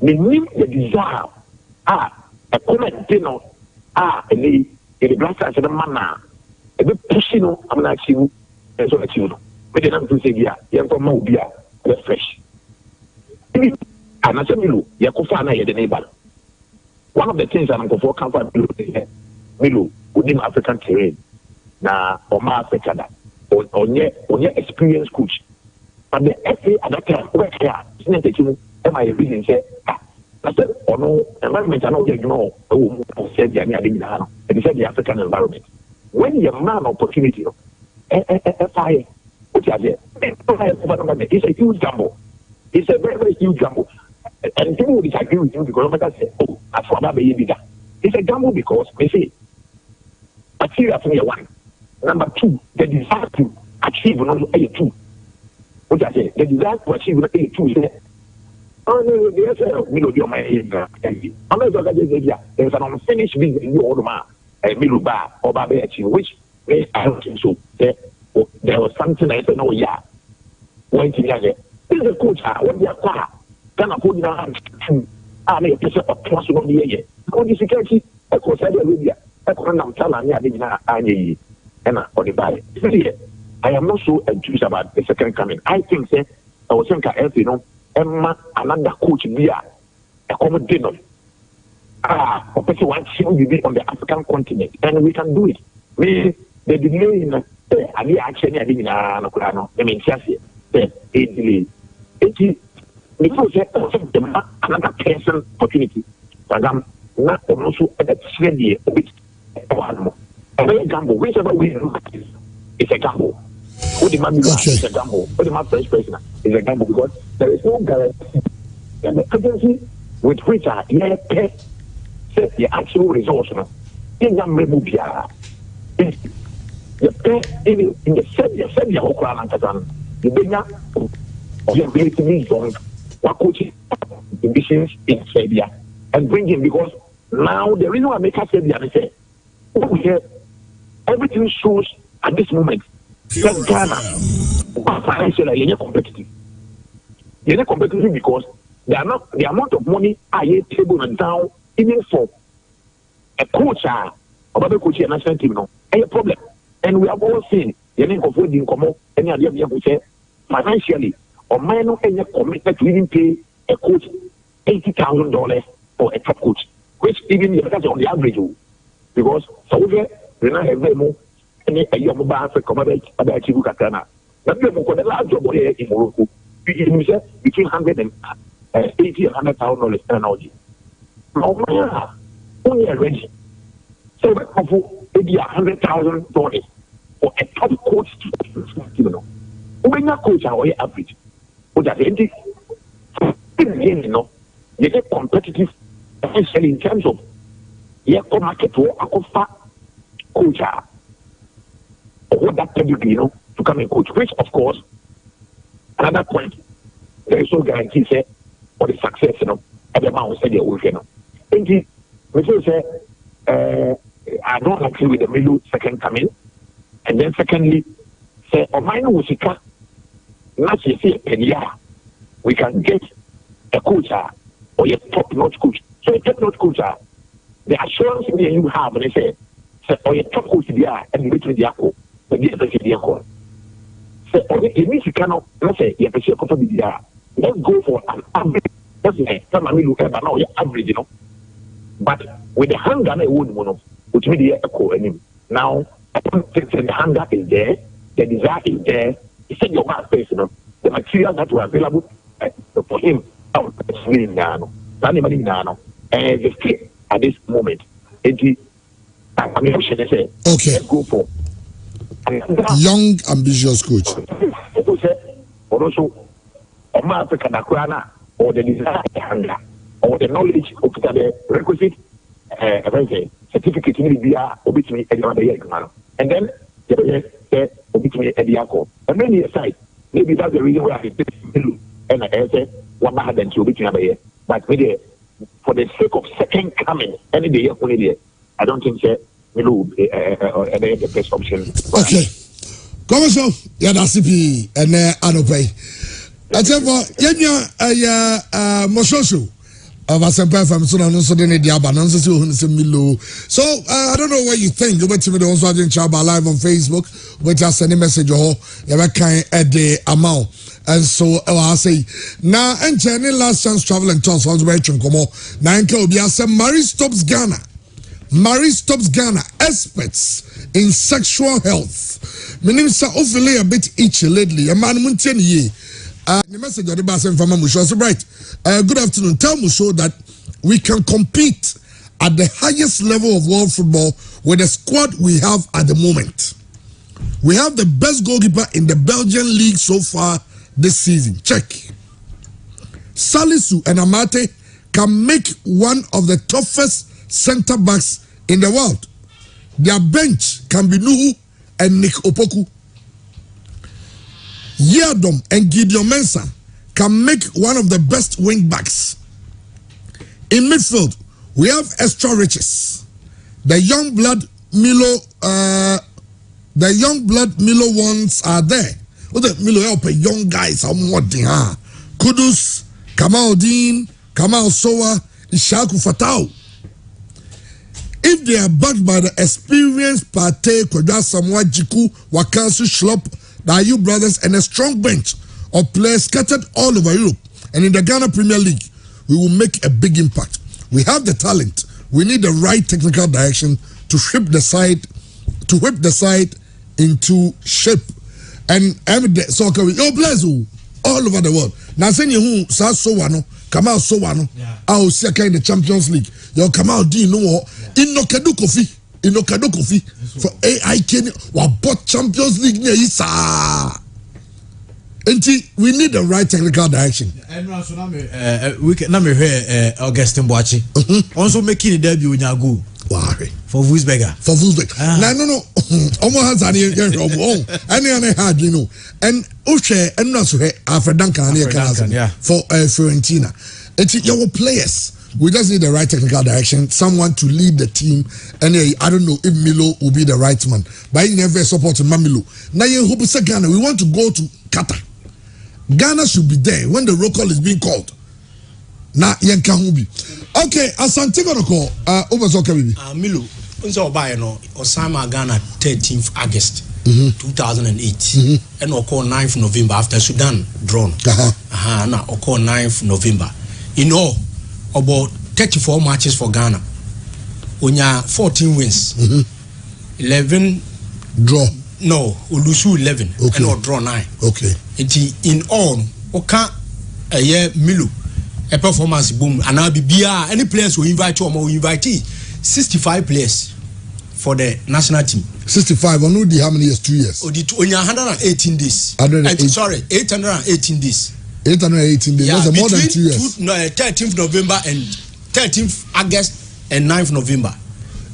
The name the desire a comment dinner and the Black Stars and the man a bit pushing I'm not achieve and so achieve. But then I'm to say, yeah, you're from Mobia, they're fresh. And I said, Yakufana, the neighbor. One of the things I'm going for comfort Milu within African terrain, now, or my Africa, on your experienced coach. But the FA at that time, work here, isn't it? Am I reason say, I said, oh no, environment, I know you said the African environment. When you're man opportunity, FIA, what you say, it's a huge gamble. It's a very, very huge gamble. And people will disagree with you because I say, oh, that's what I'm bigger. It's a gamble because they say, material from your one. Number two, the desire to achieve number two. What I say, the desire to achieve number two. Oh no, there's we don't do my there's an unfinished business in your old man, a middle bar or barbechi, which I don't think so. There was something I said, no, yeah. When together, this is a coach, what they are car, can I put down I make a piece of plus of the year. All the security, of course, I don't know. I can't tell me I didn't and on the buy. I am not so enthused about the second coming. I think, say, I was saying, you know. Another coach be a common dinner. A person wants him to be on the African continent, and we can do it. We the delay in the actually I didn't know. I mean, just a delay. It is because another person opportunity. For example, not also at the trade of it. A very gamble, whichever way it's a gamble. What the man is a gamble. What the man French person is a gamble because there is no guarantee. And the agency with which are set the actual results. In your memory, the pay in the said your whole crown and the bigger of your ability on what coaching conditions in Serbia and bring him because now the reason why I make us Serbia is say everything shows at this moment that Ghana financially you're competitive. You're not competitive because the amount of money I table and down even for a coach or a coach national team no a problem. And we have all seen the name of Wooding Como any other people say financially or minor any commitment to even pay a coach $80,000 for a top coach, which even is on the average because so we don't have more any a young man for commodity about Chibucatana. But we have the last job here in Morocco between $180,000 and $100,000 energy. No, only ready. So maybe $100,000 for a top coach to when your coach are average. But at the end, you know, you get competitive essentially in terms of your market or offer coach or that pedigree, you know, to come and coach, which of course, another point, there is no guarantee say for the success, you know, every man will say their work, you know. And we say I don't agree with the middle second coming. And then secondly, say mine was a not you see a year we can get a coach or a top-notch coach. So a top-notch coach, the assurance you have, and they say or a top coach there and between the apple, but the other the call. So it means you cannot let's say you have a there. Let's go for an average. That's like some of you look at now you're average, you know. But with the hunger I would mono, which means the echo anyway. Now I don't think the hunger is there, the desire is there. He said your man face, you know, the materials that were available for him out now. And the fit at this moment. Okay. Let's go for young ambitious coach. Also, African or the desire hunger or the knowledge of the requisite certificate in the obituary and then the obituary and then the aside maybe that's the reason why I and I say one had than to obituary but maybe for the sake of second coming any day only I don't think that will be the best option. Okay. Come so yeah that's CP and Anope. I tell you Moshoso of Asempa from Sudan, so then the Abanans Milo. So I don't know what you think. You went to me the also watching Chaba live on Facebook, which I send a message or you kind at the amount. And so I say now and Jenny last chance traveling tours on the way to come on. Now I say Marie stops Ghana. Marie stops Ghana experts in sexual health. My name is Ophelia a bit itchy lately. A man munten ye. The message of the Basen from Musho. So right. Good afternoon. Tell Musho that we can compete at the highest level of world football with the squad we have at the moment. We have the best goalkeeper in the Belgian league so far this season. Check. Salisu and Amate can make one of the toughest center backs in the world. Their bench can be Nuhu and Nick Opoku. Yadom and Gideon Mensah can make one of the best wing backs. In midfield, we have extra riches. The young blood Milo ones are there. The Milo help young guys. Kudus, Kamaldeen, Kamal Sowa, Ishaku Fatau. If they are backed by the experienced Partey, Koda Samoa, Jiku, Wakansu, Schlop, the Ayu brothers, and a strong bench of players scattered all over Europe and in the Ghana Premier League, we will make a big impact. We have the talent. We need the right technical direction to whip the side into shape. And so your players all over the world. Now saying you so Sowano, Kamal Sowano, I'll see in the Champions League. Your Kamal D no in no Kedu Kofi. Inokado Kofi for AIK wa bought Champions League near Isa. We need the right technical direction. We can not hear Augustine Boachi. Also making a debut in Yago. Why? For Wolfsberger. For Wolfsberg. No. Almost has any any hard, you know. And Uche and not Alfred Duncan for Fiorentina. It's your players. We just need the right technical direction, someone to lead the team. And I don't know if Milo will be the right man. But I never support Mamilo. Now you hope Ghana. We want to go to Qatar. Ghana should be there when the roll call is being called. Now Yanka Hubi. Okay, Asante gonna call. Over baby. Milo, unso buy no Osama Ghana 13th August 2008. And call 9th November after Sudan drawn. Now call 9th November. In all, about 34 matches for Ghana. When you 14 wins, 11 draw. No, Ulusu 11 okay. And draw 9. Okay. In all, Oka a year Milu, a performance boom, and I'll be any players who invite you or invite 65 players for the national team. 65, on how many years? 2 years. Or the 118 days. 818 days. 818 days. That's more than 2 years. 13th November and 13th August and 9th November.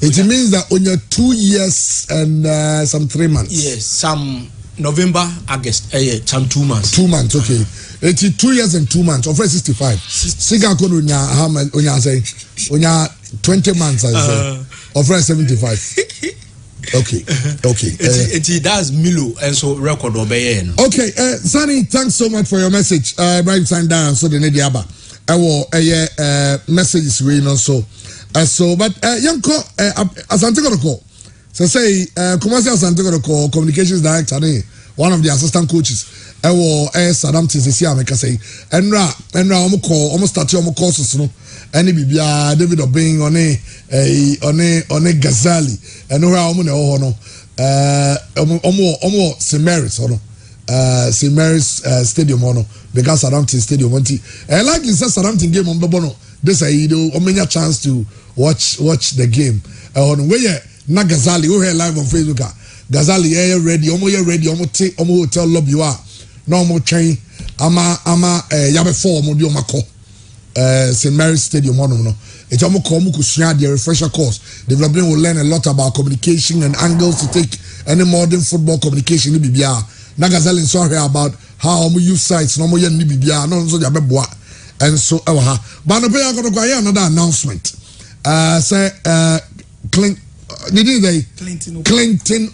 It means that on your 2 years and some 3 months. Yes, some November, August, some 2 months. 2 months, okay. It's 2 years and 2 months. Of 65. Siga kono unya say unya 20 months I say. Of 75. Okay. It does Milo and so record obey. Okay, Sunny, thanks so much for your message. Brian sign down so the Nediaba. I will messages we also. So, but Yanko, Asante gonna call. So say, Kumasi Asante gonna call communications director, one of the assistant coaches. I will Saddam Tizesi America say, Enra, almost start your courses, no. Any bibia David Obeng on a Ghazali, and no St. Mary's St. Mary's Stadium because Saddam Stadium and like you said Saddam game on Bobono. This I do many chance to watch the game. On where na Ghazali who here live on Facebook. Ghazali ready, ready, hotel lobby you are. No more train. Ama yabe four mo di omako. St. Mary's Stadium no. It's almost come the refresher course. Development will learn a lot about communication and angles to take any modern football communication. Na Ghazali so here about how we use sites no more yen bibia no so yabe boa. And so, but I'm going to go another announcement. Say, Clinton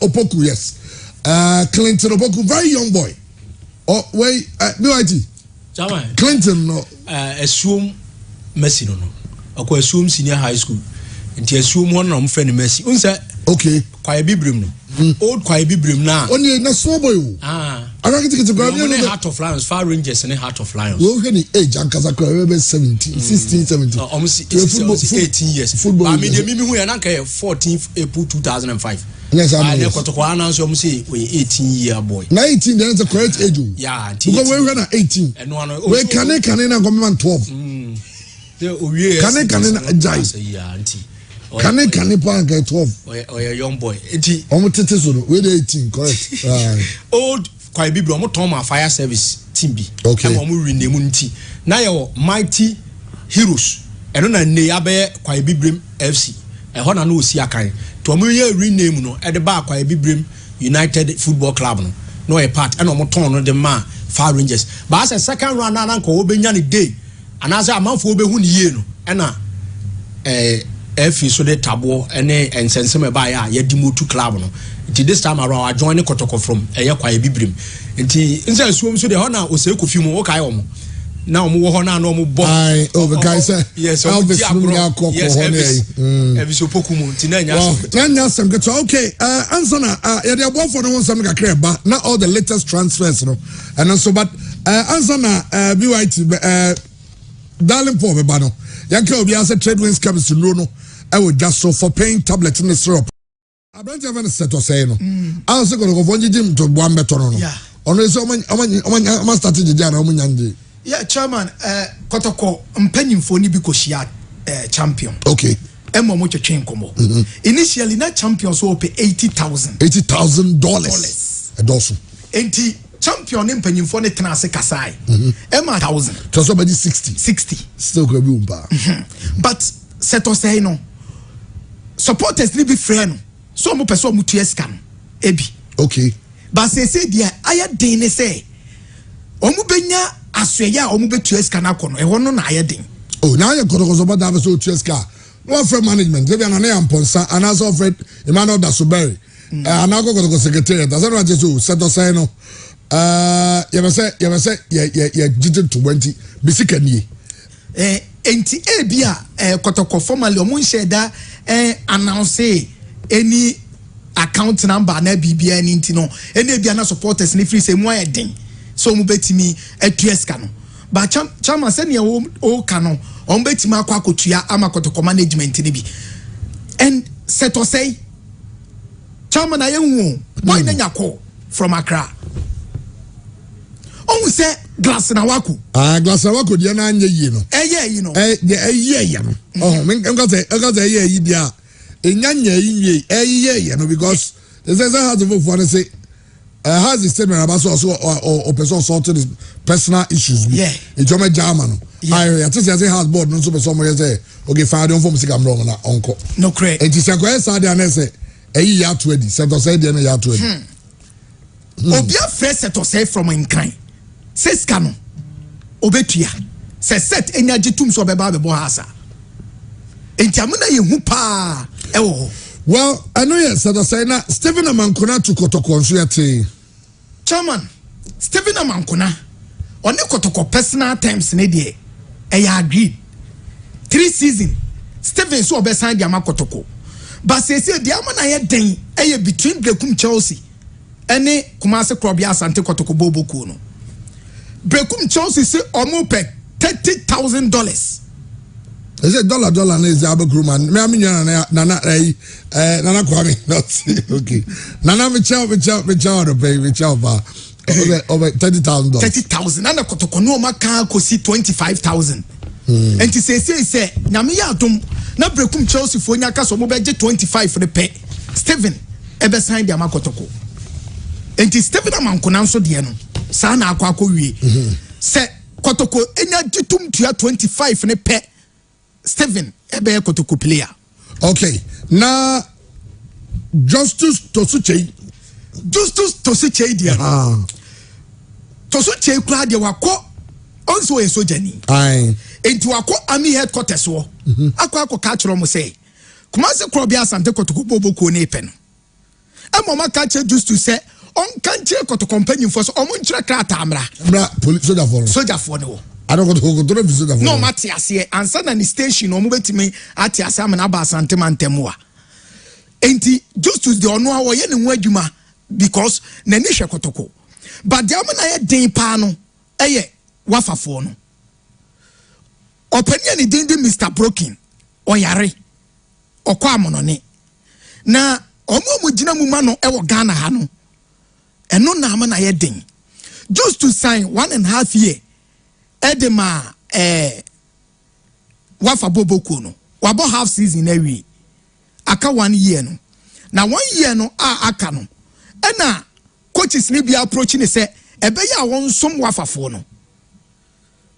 Opoku, yes. Clinton Opoku, very young boy. Oh, wait, no IT. Clinton, no. Assume Messi, no. I assume senior high school. And to assume one of friend Messi. Okay. Quite a bibrim. Old quite a bibrim now. Only a small boy. I don't think it's a grab. Heart of Lions, Far Rangers, and a Heart of Lions. Well, any age, and Kazakura, 17, 16, 17. Almost 18 years. Football. I mean, we are 14th April 2005. Yes, I know. I announce you say we 18-year boy. 19, then it's a correct age. Yeah, because we're going 18. And one we can I come 12. Can I jai? Can I get 12? Or a young boy. Almost 18, correct. Old Kwai Bibri, I'm Tom Fire Service team B. Okay. I'm rename now your mighty heroes. I don't know Neabe Kwai Bibrim FC. I want to know Siakai. To a rename no at the back Kwai Bibrim United Football Club. No a part and I'm torn on the man Far Rangers. But as a second round, Uncle Obenyani Day. And as a month for Behun Yeno. And F so the tabo and send some by Yedimu to club. This time around, I joined the Kotoko from Kwai Bibrim. And inside swim so the honor was a few more okay. Now, more honor, no more boy. The guy said, yes, Elvis, okay, Ansana, you're both for the one some but not all the latest transfers, no. And also, but Ansana, BYT, darling, for Bano, Yanko, we as a trade wins comes to Luno. I would just so for paying tablets in the syrup. I don't have any set or say no. I also going to go for gym to one better. Yeah. On this, I'm starting the Jana. Yeah, Chairman, Kotoko, I'm penning for Nibiko champion. Okay. emo mo twetwe nkomo initially na champions so pay $80,000 edoso enti champion mpanyimfo ne tena ase kasai ema 1,000 to so be 60 still go be umba but seto say no supporters ni be free no so mo person mo tu escan ebi okay but say dia aya den ne say omu benya asoya omu betu escan akono e wono na aya den oh now you go so bad have so tu escan no for management they be na na amponsa and as of Emmanuel Dasoberi anago go secretariat that's not just so seto say no you say jiji 20 bisika nie enti ebia kotoko formally omun share da announce any account number na bibia ni nti no ene ebia na supporters ni free say mu ayeden so mu betimi atueska no ba chama se ne o ka no on betimi akwa kotua ama kotoko management ni bi and seto say chama na yehu boy na nyako from Accra on say glass na waku glass na waku dia na anye yi no you know ya no oh men nka say yi dia enyanya yi ya no because they say how to vote for say has the statement about so or person sorted his personal issues yeah it's your German I just say house board no so person say okay fine don't form sick am wrong na onko no correct and it's go say dey say ya to edi say to say dey na ya to edi obia fresh set to say from in kind says kano obetua se set enyaje tum so beba bebo hasa entiamuna yehu pa ewo well I know yes so say na Stephen Amankona to Kotoko nso yate chairman Stephen Amankona one Kotoko personal times ne de eya agreed 3 season Stephen so obesan dia makotoko but say dia amana ye den eye between Brekum Chelsea ene Kumasi Krobia Asante Kotoko Boboku no Brekum Chelsea say omo pe $30,000. Is it dollar na is abakru man me aminya na kwame not okay nana me chow the pay me chow ba over $30,000 $30,000 na Kotoko no maka kosi $25,000 and to say nyame ya adom na Brekum Chelsea fo nya ka so mo beje 25 for the pay Steven ebe sign dia makotoko enti Stephen Amankona nso de no sa na akwa wie se Kotoko enya gitum tua 25 ne pe Stephen ebe Kotoko player okay na Justus Tosuche dia Tosuche kura de wako onso e sojani enti wako army headquarters wo akwa ka kiro mo say Kumasi Krobia Asante Kotoko Boboku ne pe no emoma ka che Justus say on kanche Kotoko company for so omo nkyere krata amra police soldier for no I don't go to soldier for no matiase ansa na ni station omo betimi atiase am na ba Asante mantemwa enti Justus de ono awo ye ne ho adwuma because na ni hwe Kotoko but de am na ye den pa no eye wafafo no opani ni den Mr Broken oyare okwa amonone na omo gina mu ma no ewo Ghana ha no eno na ama na ye den just to sign 1.5 year edema wafa Boboku no wabo half season ewi aka 1 year no na 1 year no aka no ena coaches ni bi approach ni say ebe ya won som wafafo no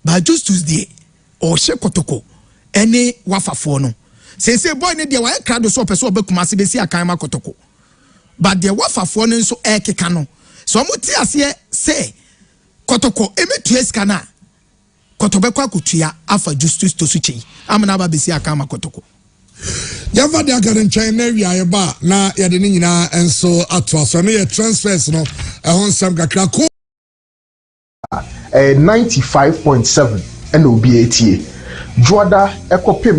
ba just Tuesday o she Kotoko ene wafafo no say boy ne dia wa krado so person obekuma se besi akan ma Kotoko but the wafafo no nso ekeka no so mo ti ase say Kotoko emetu eskana Kotobekwa kutua afa Justus Tosuche amana ba besi akan ma Kotoko Yava de akaden China area ba na ya de nyina enso ato aso no ye transfers no ehon sam kakra ko 95.7 and obi etie Juada ekopim